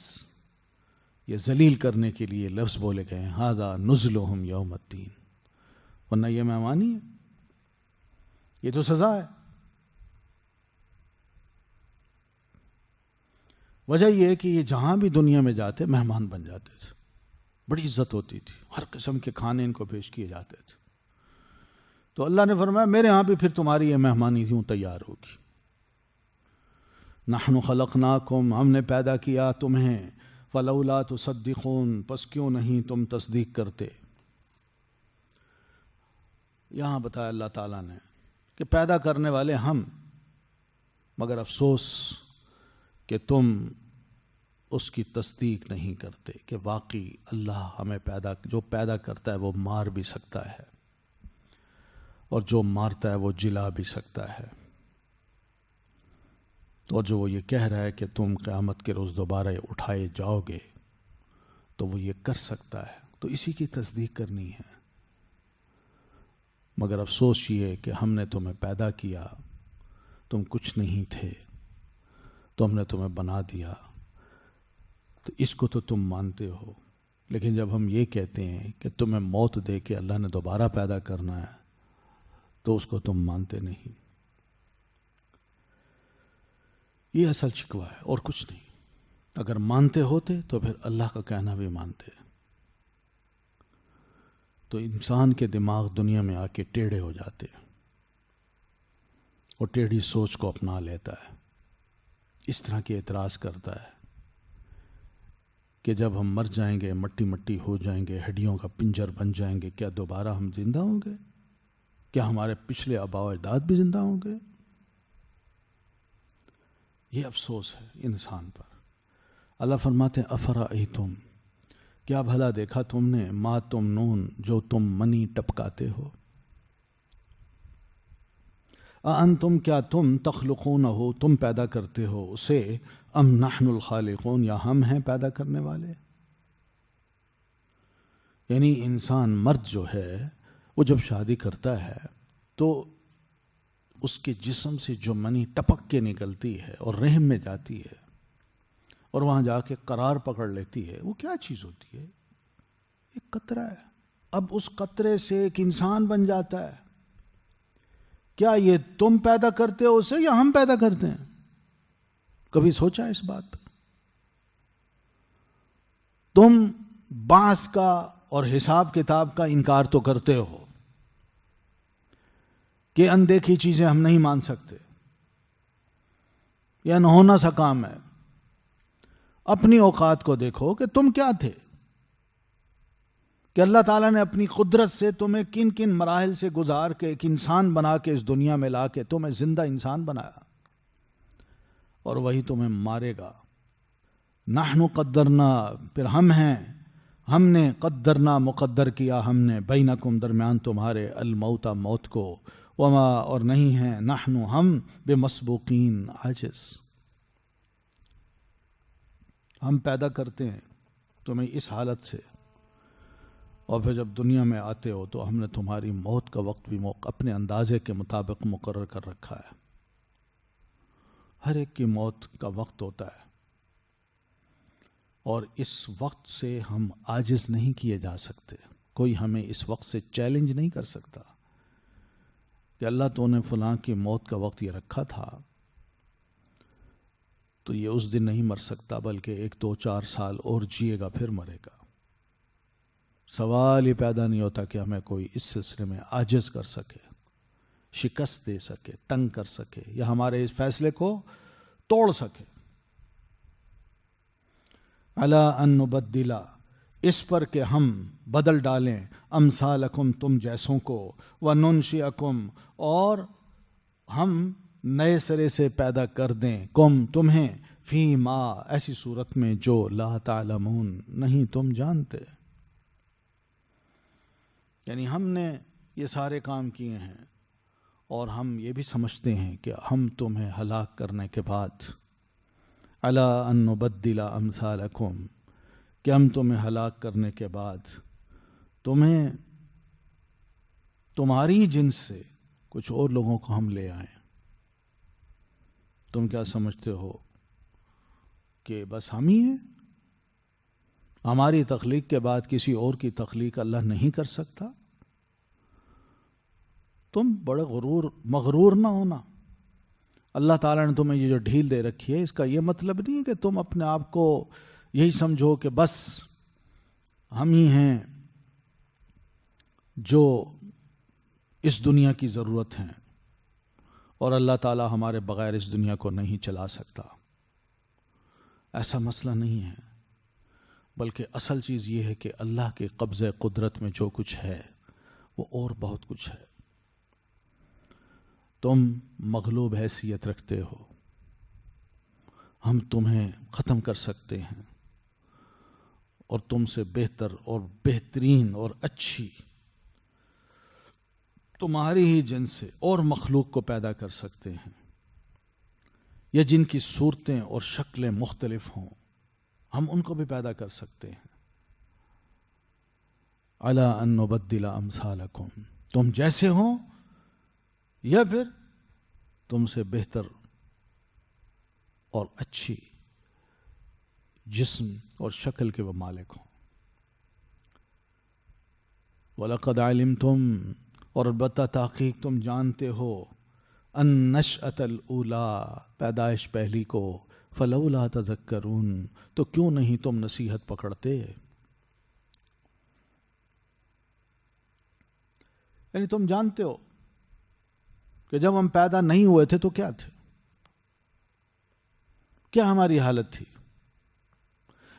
یہ ذلیل کرنے کے لیے لفظ بولے گئے ہیں، ھذا نزلہم یوم الدین، ورنہ یہ مہمانی ہے، یہ تو سزا ہے۔ وجہ یہ ہے کہ یہ جہاں بھی دنیا میں جاتے مہمان بن جاتے تھے، بڑی عزت ہوتی تھی، ہر قسم کے کھانے ان کو پیش کیے جاتے تھے۔ تو اللہ نے فرمایا میرے ہاں بھی پھر تمہاری یہ مہمانی یوں تیار ہوگی۔ نحن خلقناکم، ہم نے پیدا کیا تمہیں، فلولا تصدقون، پس کیوں نہیں تم تصدیق کرتے۔ یہاں بتایا اللہ تعالیٰ نے کہ پیدا کرنے والے ہم، مگر افسوس کہ تم اس کی تصدیق نہیں کرتے کہ واقعی اللہ ہمیں جو پیدا کرتا ہے وہ مار بھی سکتا ہے، اور جو مارتا ہے وہ جلا بھی سکتا ہے، اور جو وہ یہ کہہ رہا ہے کہ تم قیامت کے روز دوبارہ اٹھائے جاؤ گے تو وہ یہ کر سکتا ہے، تو اسی کی تصدیق کرنی ہے۔ مگر افسوس یہ ہے کہ ہم نے تمہیں پیدا کیا، تم کچھ نہیں تھے، تو ہم نے تمہیں بنا دیا، تو اس کو تو تم مانتے ہو، لیکن جب ہم یہ کہتے ہیں کہ تمہیں موت دے کے اللہ نے دوبارہ پیدا کرنا ہے تو اس کو تم مانتے نہیں۔ یہ اصل شکوہ ہے اور کچھ نہیں۔ اگر مانتے ہوتے تو پھر اللہ کا کہنا بھی مانتے، تو انسان کے دماغ دنیا میں آ کے ٹیڑھے ہو جاتے اور ٹیڑھی سوچ کو اپنا لیتا ہے، اس طرح کے اعتراض کرتا ہے کہ جب ہم مر جائیں گے، مٹی مٹی ہو جائیں گے، ہڈیوں کا پنجر بن جائیں گے، کیا دوبارہ ہم زندہ ہوں گے؟ کیا ہمارے پچھلے آباء و اجداد بھی زندہ ہوں گے؟ یہ افسوس ہے انسان پر۔ اللہ فرماتے ہیں افرأیتم، کیا بھلا دیکھا تم نے، ما تمنون، جو تم منی ٹپکاتے ہو، انتم، کیا تم، تخلقون ہو، تم پیدا کرتے ہو اسے، ام نحن الخالقون، یا ہم ہیں پیدا کرنے والے؟ یعنی انسان مرد جو ہے وہ جب شادی کرتا ہے تو اس کے جسم سے جو منی ٹپک کے نکلتی ہے اور رحم میں جاتی ہے اور وہاں جا کے قرار پکڑ لیتی ہے، وہ کیا چیز ہوتی ہے؟ ایک قطرہ ہے۔ اب اس قطرے سے ایک انسان بن جاتا ہے۔ کیا یہ تم پیدا کرتے ہو اسے یا ہم پیدا کرتے ہیں؟ کبھی سوچا اس بات پہ؟ تم بعث کا اور حساب کتاب کا انکار تو کرتے ہو کہ اندیکھی چیزیں ہم نہیں مان سکتے، یا نہ ہونا سا کام ہے۔ اپنی اوقات کو دیکھو کہ تم کیا تھے، کہ اللہ تعالیٰ نے اپنی قدرت سے تمہیں کن کن مراحل سے گزار کے ایک انسان بنا کے اس دنیا میں لا کے تمہیں زندہ انسان بنایا، اور وہی تمہیں مارے گا۔ نحن قدرنا، پھر ہم ہیں، ہم نے قدرنا، مقدر کیا ہم نے، بینکم، درمیان تمہارے، الموت، موت کو، وما، اور نہیں ہیں، نحن، ہم، بمسبوقین، عاجز۔ ہم پیدا کرتے ہیں تمہیں اس حالت سے، اور پھر جب دنیا میں آتے ہو تو ہم نے تمہاری موت کا وقت بھی اپنے اندازے کے مطابق مقرر کر رکھا ہے۔ ہر ایک کی موت کا وقت ہوتا ہے، اور اس وقت سے ہم عاجز نہیں کیے جا سکتے۔ کوئی ہمیں اس وقت سے چیلنج نہیں کر سکتا کہ اللہ تو نے فلاں کی موت کا وقت یہ رکھا تھا تو یہ اس دن نہیں مر سکتا، بلکہ 1 2 4 سال اور جیے گا پھر مرے گا۔ سوال ہی پیدا نہیں ہوتا کہ ہمیں کوئی اس سلسلے میں عاجز کر سکے، شکست دے سکے، تنگ کر سکے، یا ہمارے اس فیصلے کو توڑ سکے۔ الا ان نبدل، اس پر کہ ہم بدل ڈالیں، امثالکم، تم جیسوں کو، وننشئکم، اور ہم نئے سرے سے پیدا کر دیں، کم، تمہیں، فی ما، ایسی صورت میں جو لا تعلمون، نہیں تم جانتے۔ یعنی ہم نے یہ سارے کام کیے ہیں، اور ہم یہ بھی سمجھتے ہیں کہ ہم تمہیں ہلاک کرنے کے بعد، الا ان نبدل امثالکم، کہ ہم تمہیں ہلاک کرنے کے بعد تمہیں تمہاری جنس سے کچھ اور لوگوں کو ہم لے آئیں۔ تم کیا سمجھتے ہو کہ بس ہم ہی ہیں؟ ہماری تخلیق کے بعد کسی اور کی تخلیق اللہ نہیں کر سکتا؟ تم بڑے مغرور نہ ہونا۔ اللہ تعالیٰ نے تمہیں یہ جو ڈھیل دے رکھی ہے، اس کا یہ مطلب نہیں ہے کہ تم اپنے آپ کو یہی سمجھو کہ بس ہم ہی ہیں جو اس دنیا کی ضرورت ہیں، اور اللہ تعالیٰ ہمارے بغیر اس دنیا کو نہیں چلا سکتا۔ ایسا مسئلہ نہیں ہے، بلکہ اصل چیز یہ ہے کہ اللہ کے قبضہ قدرت میں جو کچھ ہے وہ اور بہت کچھ ہے۔ تم مغلوب حیثیت رکھتے ہو، ہم تمہیں ختم کر سکتے ہیں، اور تم سے بہتر اور بہترین اور اچھی تمہاری ہی جنس سے اور مخلوق کو پیدا کر سکتے ہیں، یا جن کی صورتیں اور شکلیں مختلف ہوں، ہم ان کو بھی پیدا کر سکتے ہیں۔ الا ان نبدل امثالکم، تم جیسے ہوں یا پھر تم سے بہتر اور اچھی جسم اور شکل کے وہ مالک ہوں. وَلَقَدْ عَلِمْتُمْ، اور البتہ تحقیق تم جانتے ہو، النشأۃ الأولیٰ، پیدائش پہلی کو، فلولا تذکرون، تو کیوں نہیں تم نصیحت پکڑتے. یعنی تم جانتے ہو کہ جب ہم پیدا نہیں ہوئے تھے تو کیا تھے، کیا ہماری حالت تھی.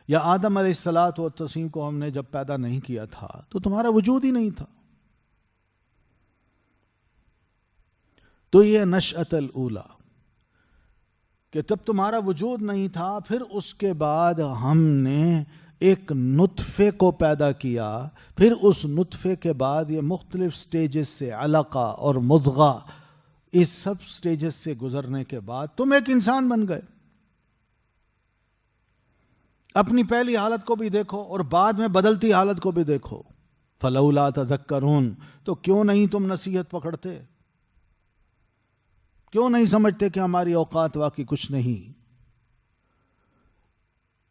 یا آدم علیہ الصلاۃ والتسلیم کو ہم نے جب پیدا نہیں کیا تھا تو تمہارا وجود ہی نہیں تھا. تو یہ نشأۃ الاولیٰ کہ جب تمہارا وجود نہیں تھا، پھر اس کے بعد ہم نے ایک نطفے کو پیدا کیا، پھر اس نطفے کے بعد یہ مختلف سٹیجز سے، علقہ اور مضغہ، اس سب سٹیجز سے گزرنے کے بعد تم ایک انسان بن گئے. اپنی پہلی حالت کو بھی دیکھو اور بعد میں بدلتی حالت کو بھی دیکھو. فلولا تذکرون، تو کیوں نہیں تم نصیحت پکڑتے، کیوں نہیں سمجھتے کہ ہماری اوقات واقعی کچھ نہیں.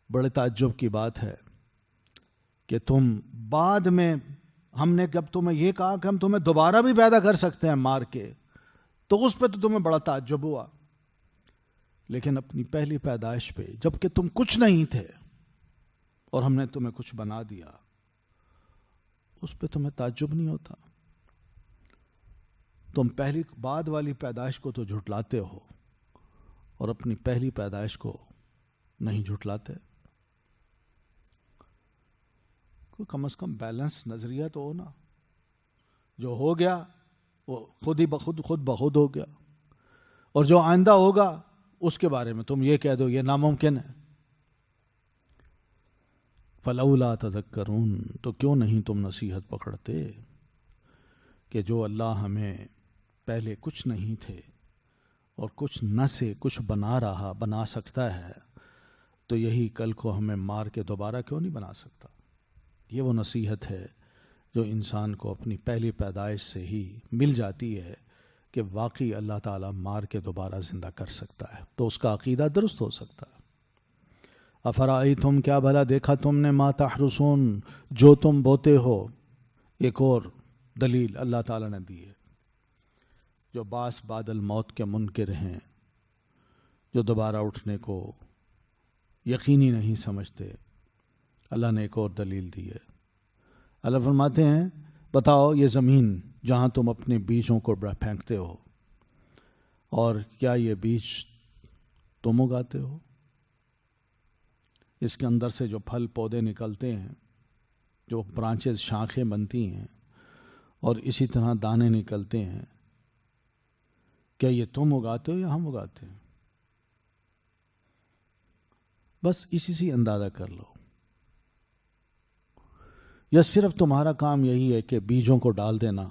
بڑے تعجب کی بات ہے کہ تم بعد میں، ہم نے جب تمہیں یہ کہا کہ ہم تمہیں دوبارہ بھی پیدا کر سکتے ہیں مار کے، تو اس پہ تو تمہیں بڑا تعجب ہوا. لیکن اپنی پہلی پیدائش پہ، جب کہ تم کچھ نہیں تھے اور ہم نے تمہیں کچھ بنا دیا، اس پہ تمہیں تعجب نہیں ہوتا. تم پہلی بعد والی پیدائش کو تو جھٹلاتے ہو اور اپنی پہلی پیدائش کو نہیں جھٹلاتے. کم از کم بیلنس نظریہ تو ہو نا. جو ہو گیا وہ خود بخود ہو گیا، اور جو آئندہ ہوگا اس کے بارے میں تم یہ کہہ دو یہ ناممکن ہے. فلولا تذکرون، تو کیوں نہیں تم نصیحت پکڑتے کہ جو اللہ ہمیں پہلے کچھ نہیں تھے اور کچھ نہ سے کچھ بنا سکتا ہے، تو یہی کل کو ہمیں مار کے دوبارہ کیوں نہیں بنا سکتا. یہ وہ نصیحت ہے جو انسان کو اپنی پہلی پیدائش سے ہی مل جاتی ہے کہ واقعی اللہ تعالیٰ مار کے دوبارہ زندہ کر سکتا ہے، تو اس کا عقیدہ درست ہو سکتا ہے. افرائیتم، کیا بھلا دیکھا تم نے، ما تحرسون، جو تم بوتے ہو. ایک اور دلیل اللہ تعالیٰ نے دی ہے. جو باس بعد الموت کے منکر ہیں، جو دوبارہ اٹھنے کو یقینی نہیں سمجھتے، اللہ نے ایک اور دلیل دی ہے. اللہ فرماتے ہیں بتاؤ یہ زمین جہاں تم اپنے بیجوں کو پھینکتے ہو، اور کیا یہ بیج تم اگاتے ہو؟ اس کے اندر سے جو پھل پودے نکلتے ہیں، جو برانچز شاخیں بنتی ہیں، اور اسی طرح دانے نکلتے ہیں، کیا یہ تم اگاتے ہو یا ہم اگاتے ہیں؟ بس اسی سے اندازہ کر لو. یا صرف تمہارا کام یہی ہے کہ بیجوں کو ڈال دینا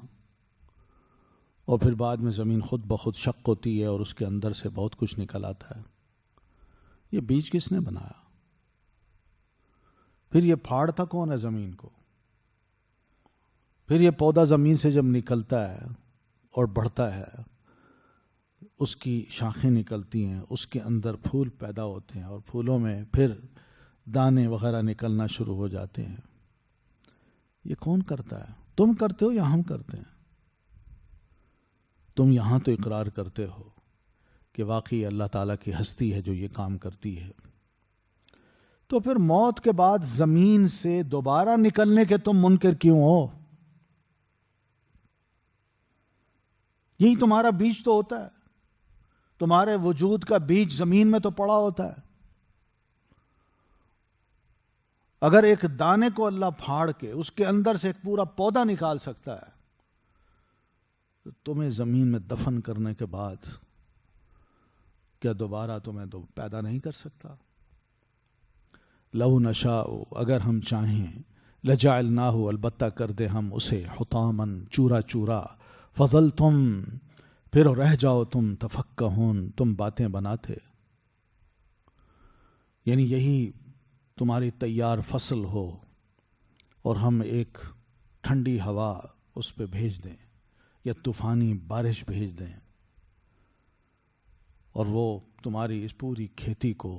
اور پھر بعد میں زمین خود بخود شق ہوتی ہے اور اس کے اندر سے بہت کچھ نکل آتا ہے؟ یہ بیج کس نے بنایا؟ پھر یہ پھاڑتا کون ہے زمین کو؟ پھر یہ پودا زمین سے جب نکلتا ہے اور بڑھتا ہے، اس کی شاخیں نکلتی ہیں، اس کے اندر پھول پیدا ہوتے ہیں، اور پھولوں میں پھر دانے وغیرہ نکلنا شروع ہو جاتے ہیں. یہ کون کرتا ہے؟ تم کرتے ہو یا ہم کرتے ہیں؟ تم یہاں تو اقرار کرتے ہو کہ واقعی اللہ تعالیٰ کی ہستی ہے جو یہ کام کرتی ہے، تو پھر موت کے بعد زمین سے دوبارہ نکلنے کے تم منکر کیوں ہو؟ یہی تمہارا بیج تو ہوتا ہے، تمہارے وجود کا بیج زمین میں تو پڑا ہوتا ہے. اگر ایک دانے کو اللہ پھاڑ کے اس کے اندر سے ایک پورا پودا نکال سکتا ہے، تو تمہیں زمین میں دفن کرنے کے بعد کیا دوبارہ تمہیں پیدا نہیں کر سکتا؟ لو نشاء، اگر ہم چاہیں، لجعلناہ، البتہ کر دے ہم اسے، حطاماً، چورا چورا، فظلتم، پھر رہ جاؤ تم، تفکہون، تم باتیں بناتے. یعنی یہی تمہاری تیار فصل ہو اور ہم ایک ٹھنڈی ہوا اس پہ بھیج دیں یا طوفانی بارش بھیج دیں، اور وہ تمہاری اس پوری کھیتی کو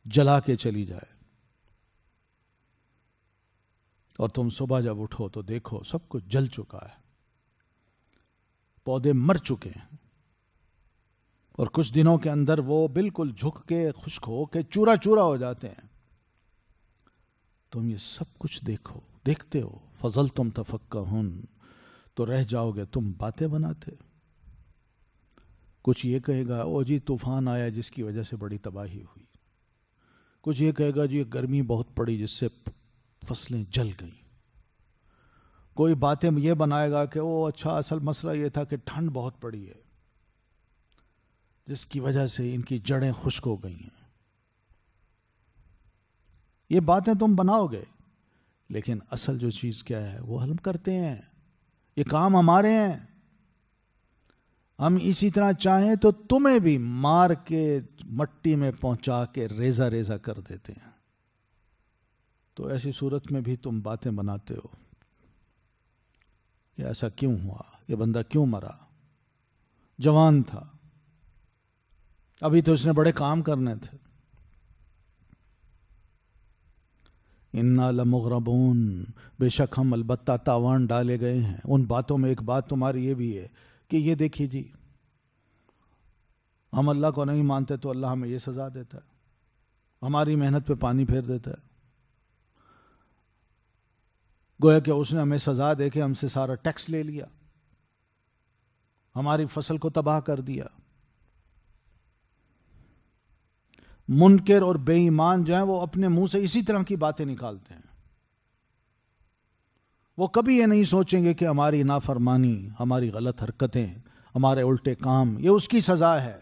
جلا کے چلی جائے، اور تم صبح جب اٹھو تو دیکھو سب کچھ جل چکا ہے، پودے مر چکے ہیں، اور کچھ دنوں کے اندر وہ بالکل جھک کے خشک ہو کے چورا چورا ہو جاتے ہیں. تم یہ سب کچھ دیکھتے ہو، فضل تم تفکہون، تو رہ جاؤ گے تم باتیں بناتے. کچھ یہ کہے گا او جی طوفان آیا جس کی وجہ سے بڑی تباہی ہوئی، کچھ یہ کہے گا جی گرمی بہت پڑی جس سے فصلیں جل گئیں، کوئی باتیں یہ بنائے گا کہ او اچھا اصل مسئلہ یہ تھا کہ ٹھنڈ بہت پڑی ہے جس کی وجہ سے ان کی جڑیں خشک ہو گئی ہیں. یہ باتیں تم بناؤ گے، لیکن اصل جو چیز کیا ہے وہ ہم کرتے ہیں. یہ کام ہمارے ہیں. ہم اسی طرح چاہیں تو تمہیں بھی مار کے مٹی میں پہنچا کے ریزہ ریزہ کر دیتے ہیں. تو ایسی صورت میں بھی تم باتیں بناتے ہو کہ ایسا کیوں ہوا، یہ بندہ کیوں مرا، جوان تھا، ابھی تو اس نے بڑے کام کرنے تھے. انا لمغربون، بے شک ہم البتہ تاوان ڈالے گئے ہیں. ان باتوں میں ایک بات تمہاری یہ بھی ہے کہ یہ دیکھیے جی ہم اللہ کو نہیں مانتے تو اللہ ہمیں یہ سزا دیتا ہے، ہماری محنت پہ پانی پھیر دیتا ہے. گویا کہ اس نے ہمیں سزا دے کے ہم سے سارا ٹیکس لے لیا، ہماری فصل کو تباہ کر دیا. منکر اور بے ایمان جو ہیں وہ اپنے منہ سے اسی طرح کی باتیں نکالتے ہیں. وہ کبھی یہ نہیں سوچیں گے کہ ہماری نافرمانی، ہماری غلط حرکتیں، ہمارے الٹے کام یہ اس کی سزا ہے،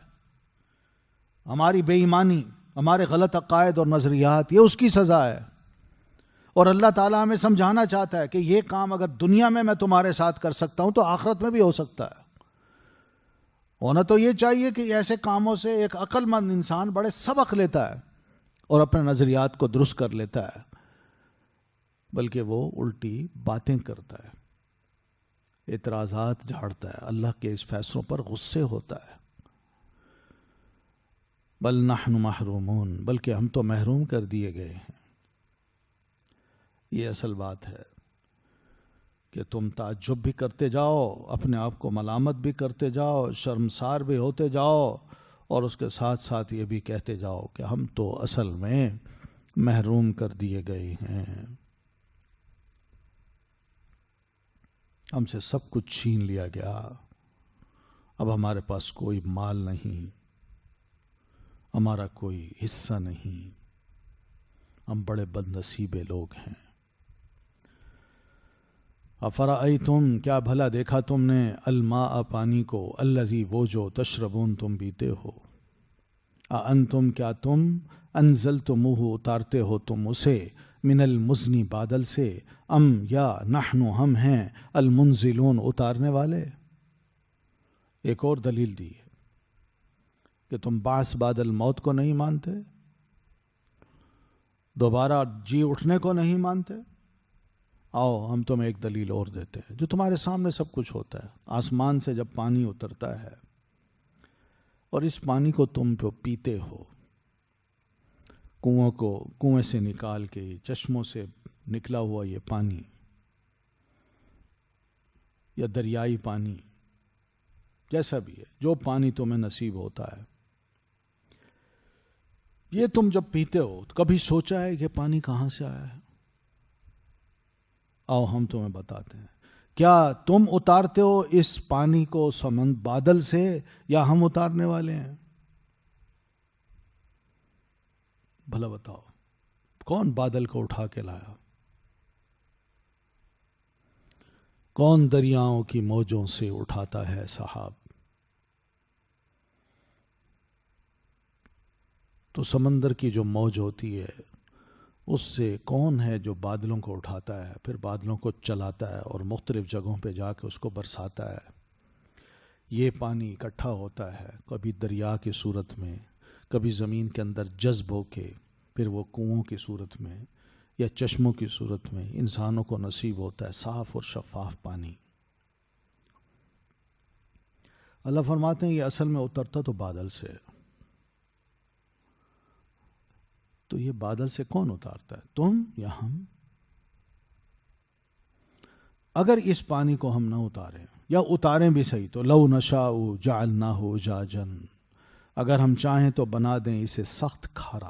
ہماری بے ایمانی، ہمارے غلط عقائد اور نظریات یہ اس کی سزا ہے. اور اللہ تعالیٰ ہمیں سمجھانا چاہتا ہے کہ یہ کام اگر دنیا میں تمہارے ساتھ کر سکتا ہوں تو آخرت میں بھی ہو سکتا ہے. ہونا تو یہ چاہیے کہ ایسے کاموں سے ایک عقل مند انسان بڑے سبق لیتا ہے اور اپنے نظریات کو درست کر لیتا ہے، بلکہ وہ الٹی باتیں کرتا ہے، اعتراضات جھاڑتا ہے، اللہ کے اس فیصلوں پر غصے ہوتا ہے. بل نحن محرومون، بلکہ ہم تو محروم کر دیے گئے ہیں. یہ اصل بات ہے کہ تم تعجب بھی کرتے جاؤ، اپنے آپ کو ملامت بھی کرتے جاؤ، شرمسار بھی ہوتے جاؤ، اور اس کے ساتھ ساتھ یہ بھی کہتے جاؤ کہ ہم تو اصل میں محروم کر دیے گئے ہیں، ہم سے سب کچھ چھین لیا گیا، اب ہمارے پاس کوئی مال نہیں، ہمارا کوئی حصہ نہیں، ہم بڑے بد نصیبے لوگ ہیں. افرأیتم، کیا بھلا دیکھا تم نے، الماء پانی کو، الذی وہ جو، تشربون تم پیتے ہو، اانتم کیا تم، انزلتموہ اتارتے ہو تم اسے، من المزنی بادل سے، ام یا نحن ہم ہیں، المنزلون اتارنے والے. ایک اور دلیل دی ہے کہ تم بعث بعد الموت کو نہیں مانتے، دوبارہ جی اٹھنے کو نہیں مانتے. آؤ ہم تمہیں ایک دلیل اور دیتے ہیں جو تمہارے سامنے سب کچھ ہوتا ہے. آسمان سے جب پانی اترتا ہے اور اس پانی کو تم پیتے ہو، کنویں سے نکال کے، چشموں سے نکلا ہوا یہ پانی یا دریائی پانی، جیسا بھی ہے، جو پانی تمہیں نصیب ہوتا ہے، یہ تم جب پیتے ہو کبھی سوچا ہے کہ پانی کہاں سے آیا ہے؟ آؤ ہم تمہیں بتاتے ہیں. کیا تم اتارتے ہو اس پانی کو بادل سے، یا ہم اتارنے والے ہیں؟ بھلا بتاؤ کون بادل کو اٹھا کے لایا؟ کون دریاؤں کی موجوں سے اٹھاتا ہے سحاب؟ تو سمندر کی جو موج ہوتی ہے اس سے کون ہے جو بادلوں کو اٹھاتا ہے، پھر بادلوں کو چلاتا ہے اور مختلف جگہوں پہ جا کے اس کو برساتا ہے. یہ پانی اکٹھا ہوتا ہے کبھی دریا کی صورت میں، کبھی زمین کے اندر جذب ہو کے، پھر وہ کنووں کی صورت میں یا چشموں کی صورت میں انسانوں کو نصیب ہوتا ہے صاف اور شفاف پانی. اللہ فرماتے ہیں یہ اصل میں اترتا تو بادل سے، تو یہ بادل سے کون اتارتا ہے، تم یا ہم؟ اگر اس پانی کو ہم نہ اتاریں یا اتاریں بھی صحیح تو لو نشاء جعلناہ اجاجا، اگر ہم چاہیں تو بنا دیں اسے سخت کھارا،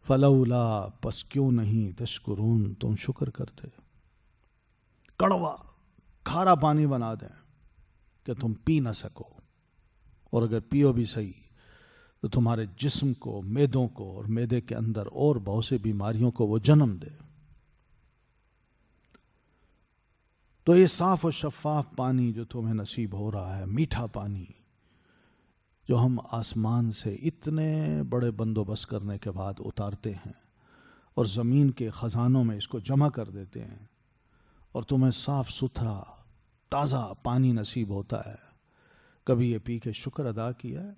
فلولا، پس کیوں نہیں، تشکرون، تم شکر کرتے، کڑوا کھارا پانی بنا دیں کہ تم پی نہ سکو، اور اگر پیو بھی صحیح تو تمہارے جسم کو، میدوں کو، اور میدے کے اندر اور بہت سی بیماریوں کو وہ جنم دے۔ تو یہ صاف و شفاف پانی جو تمہیں نصیب ہو رہا ہے، میٹھا پانی جو ہم آسمان سے اتنے بڑے بندوبست کرنے کے بعد اتارتے ہیں اور زمین کے خزانوں میں اس کو جمع کر دیتے ہیں، اور تمہیں صاف ستھرا تازہ پانی نصیب ہوتا ہے، کبھی یہ پی کے شکر ادا کیا ہے؟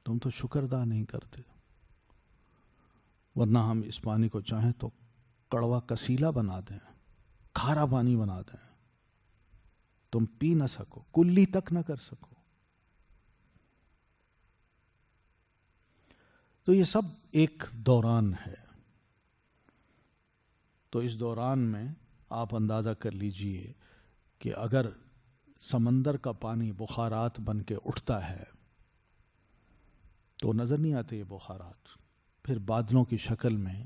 تم تو شکر ادا نہیں کرتے، ورنہ ہم اس پانی کو چاہیں تو کڑوا کسیلا بنا دیں، کھارا پانی بنا دیں، تم پی نہ سکو، کلی تک نہ کر سکو۔ تو یہ سب ایک دوران ہے، تو اس دوران میں آپ اندازہ کر لیجئے کہ اگر سمندر کا پانی بخارات بن کے اٹھتا ہے تو نظر نہیں آتے یہ بخارات، پھر بادلوں کی شکل میں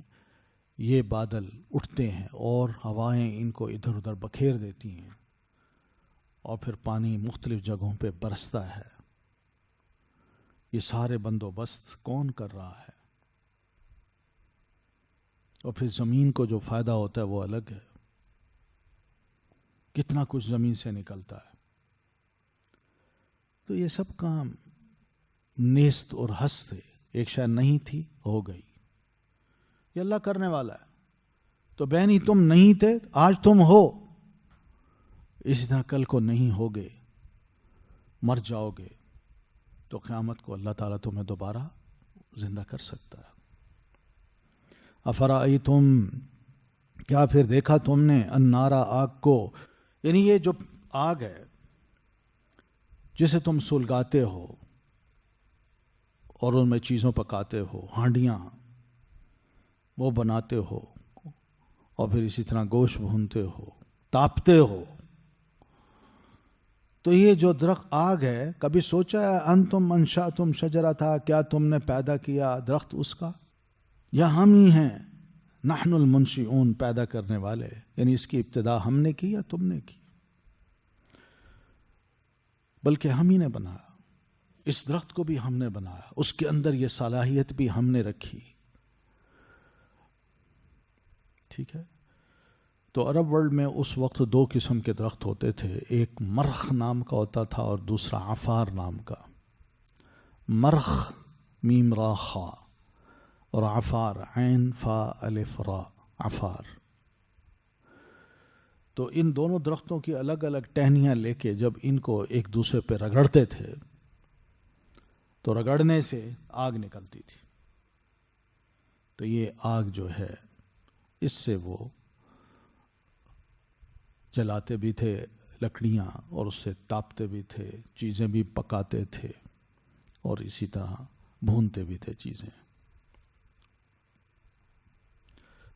یہ بادل اٹھتے ہیں اور ہوائیں ان کو ادھر ادھر بکھیر دیتی ہیں، اور پھر پانی مختلف جگہوں پہ برستا ہے۔ یہ سارے بندوبست کون کر رہا ہے؟ اور پھر زمین کو جو فائدہ ہوتا ہے وہ الگ ہے، کتنا کچھ زمین سے نکلتا ہے۔ تو یہ سب کام نیست اور ہست تھے، ایک شے نہیں تھی، ہو گئی، یہ اللہ کرنے والا ہے۔ تو بہنی تم نہیں تھے، آج تم ہو، اسی طرح کل کو نہیں ہوگے، مر جاؤ گے تو قیامت کو اللہ تعالیٰ تمہیں دوبارہ زندہ کر سکتا ہے۔ افرائیتم، کیا پھر دیکھا تم نے، النارا، آگ کو، یعنی یہ جو آگ ہے جسے تم سلگاتے ہو اور ان میں چیزوں پکاتے ہو، ہانڈیاں وہ بناتے ہو، اور پھر اسی طرح گوشت بھونتے ہو، تاپتے ہو، تو یہ جو درخت آگ ہے، کبھی سوچا ہے انتم انشأتم شجرتھا، کیا تم نے پیدا کیا درخت اس کا، یا ہم ہی ہیں نحن المنشئون، پیدا کرنے والے، یعنی اس کی ابتدا ہم نے کی یا تم نے کی؟ بلکہ ہم ہی نے بنایا، اس درخت کو بھی ہم نے بنایا، اس کے اندر یہ صلاحیت بھی ہم نے رکھی، ٹھیک ہے؟ تو عرب ورلڈ میں اس وقت دو قسم کے درخت ہوتے تھے، ایک مرخ نام کا ہوتا تھا اور دوسرا عفار نام کا۔ مرخ میم را خا، اور عفار عین فا الف را، عفار۔ تو ان دونوں درختوں کی الگ الگ ٹہنیاں لے کے جب ان کو ایک دوسرے پہ رگڑتے تھے تو رگڑنے سے آگ نکلتی تھی، تو یہ آگ جو ہے اس سے وہ جلاتے بھی تھے لکڑیاں، اور اس سے تاپتے بھی تھے، چیزیں بھی پکاتے تھے، اور اسی طرح بھونتے بھی تھے چیزیں۔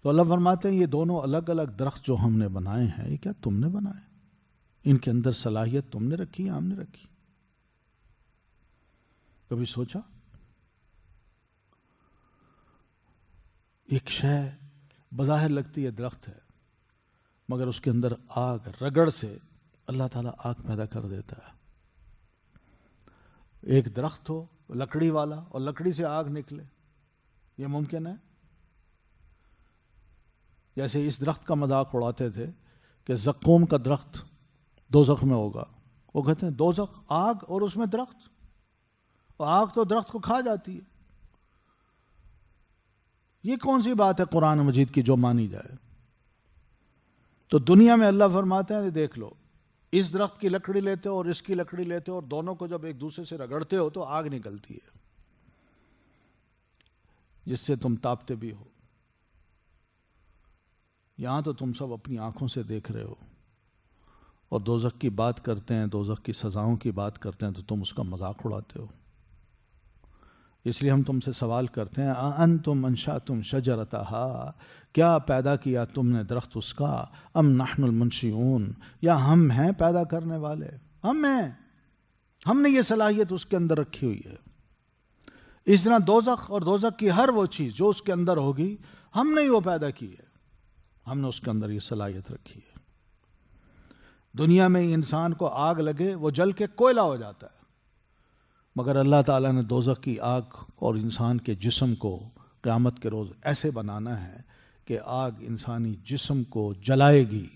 تو اللہ فرماتے ہیں یہ دونوں الگ الگ درخت جو ہم نے بنائے ہیں، یہ کیا تم نے بنائے؟ ان کے اندر صلاحیت تم نے رکھی یا ہم نے رکھی؟ کبھی سوچا؟ ایک شے بظاہر لگتی ہے درخت ہے، مگر اس کے اندر آگ، رگڑ سے اللہ تعالیٰ آگ پیدا کر دیتا ہے۔ ایک درخت ہو لکڑی والا اور لکڑی سے آگ نکلے، یہ ممکن ہے؟ جیسے اس درخت کا مذاق اڑاتے تھے کہ زقوم کا درخت دوزخ میں ہوگا، وہ کہتے ہیں دوزخ آگ اور اس میں درخت، اور آگ تو درخت کو کھا جاتی ہے، یہ کون سی بات ہے قرآن مجید کی جو مانی جائے؟ تو دنیا میں اللہ فرماتے ہیں دیکھ لو، اس درخت کی لکڑی لیتے ہو اور اس کی لکڑی لیتے ہو، اور دونوں کو جب ایک دوسرے سے رگڑتے ہو تو آگ نکلتی ہے جس سے تم تاپتے بھی ہو۔ یہاں تو تم سب اپنی آنکھوں سے دیکھ رہے ہو، اور دوزخ کی بات کرتے ہیں، دوزخ کی سزاؤں کی بات کرتے ہیں تو تم اس کا مذاق اڑاتے ہو۔ اس لیے ہم تم سے سوال کرتے ہیں انتم انشأتم شجرتہا، کیا پیدا کیا تم نے درخت اس کا، ام نحن المنشئون، یا ہم ہیں پیدا کرنے والے، ہم ہیں، ہم نے یہ صلاحیت اس کے اندر رکھی ہوئی ہے۔ اس طرح دوزخ اور دوزخ کی ہر وہ چیز جو اس کے اندر ہوگی ہم نے ہی وہ پیدا کی ہے، ہم نے اس کے اندر یہ صلاحیت رکھی ہے۔ دنیا میں انسان کو آگ لگے وہ جل کے کوئلہ ہو جاتا ہے، مگر اللہ تعالیٰ نے دوزخ کی آگ اور انسان کے جسم کو قیامت کے روز ایسے بنانا ہے کہ آگ انسانی جسم کو جلائے گی،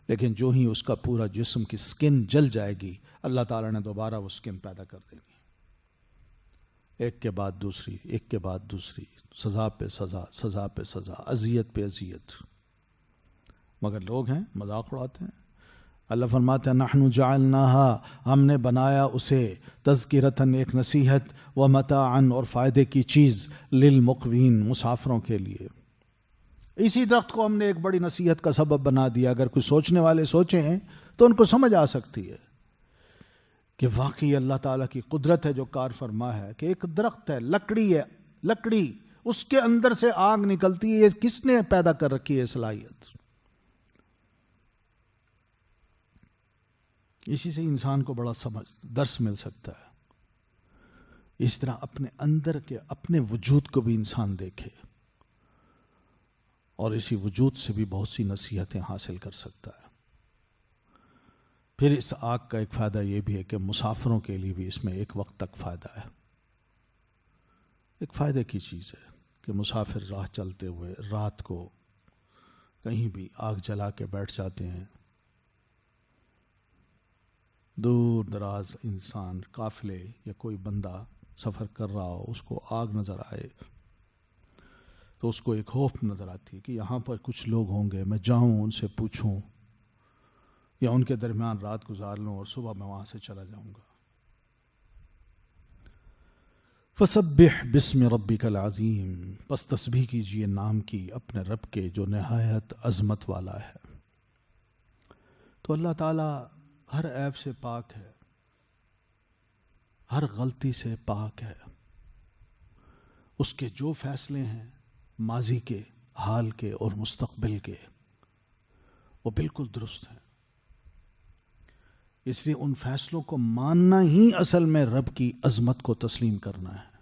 لیکن جو ہی اس کا پورا جسم کی سکن جل جائے گی اللہ تعالیٰ نے دوبارہ وہ سکن پیدا کر دے گی، ایک کے بعد دوسری، ایک کے بعد دوسری، سزا پہ سزا، سزا پہ سزا، اذیت پہ اذیت، مگر لوگ ہیں مذاق اڑاتے ہیں۔ اللہ فرماتے ہیں نحن جعلناها، ہم نے بنایا اسے تذکرتاً، ایک نصیحت، ومتاعاً، اور فائدے کی چیز، للمقوین، مسافروں کے لیے۔ اسی درخت کو ہم نے ایک بڑی نصیحت کا سبب بنا دیا، اگر کوئی سوچنے والے سوچیں تو ان کو سمجھ آ سکتی ہے کہ واقعی اللہ تعالیٰ کی قدرت ہے جو کار فرما ہے کہ ایک درخت ہے، لکڑی ہے، لکڑی، اس کے اندر سے آگ نکلتی ہے، یہ کس نے پیدا کر رکھی ہے صلاحیت؟ اسی سے انسان کو بڑا درس مل سکتا ہے۔ اس طرح اپنے اندر کے اپنے وجود کو بھی انسان دیکھے اور اسی وجود سے بھی بہت سی نصیحتیں حاصل کر سکتا ہے۔ پھر اس آگ کا ایک فائدہ یہ بھی ہے کہ مسافروں کے لیے بھی اس میں ایک وقت تک فائدہ ہے، ایک فائدے کی چیز ہے کہ مسافر راہ چلتے ہوئے رات کو کہیں بھی آگ جلا کے بیٹھ جاتے ہیں، دور دراز انسان قافلے یا کوئی بندہ سفر کر رہا ہو، اس کو آگ نظر آئے تو اس کو ایک خوف نظر آتی ہے کہ یہاں پر کچھ لوگ ہوں گے، میں جاؤں ان سے پوچھوں یا ان کے درمیان رات گزار لوں اور صبح میں وہاں سے چلا جاؤں گا۔ فسبح بسم ربک العظیم، پس تسبیح کیجئے نام کی اپنے رب کے جو نہایت عظمت والا ہے۔ تو اللہ تعالیٰ ہر عیب سے پاک ہے، ہر غلطی سے پاک ہے، اس کے جو فیصلے ہیں ماضی کے، حال کے اور مستقبل کے، وہ بالکل درست ہیں۔ اس لیے ان فیصلوں کو ماننا ہی اصل میں رب کی عظمت کو تسلیم کرنا ہے،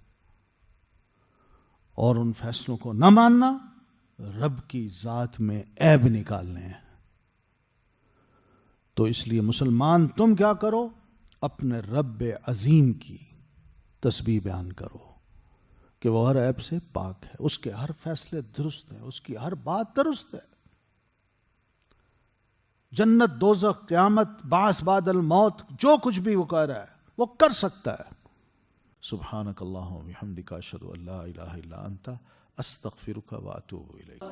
اور ان فیصلوں کو نہ ماننا رب کی ذات میں عیب نکالنے ہیں۔ تو اس لیے مسلمان تم کیا کرو؟ اپنے رب عظیم کی تسبیح بیان کرو کہ وہ ہر عیب سے پاک ہے، اس کے ہر فیصلے درست ہیں، اس کی ہر بات درست ہے۔ جنت، دوزخ، قیامت، بعث بعد الموت، جو کچھ بھی وہ کہہ رہا ہے وہ کر سکتا ہے۔ سبحانک اللہم و بحمدک، اشہد ان لا الہ الا انت، استغفرک و اتوب الیک۔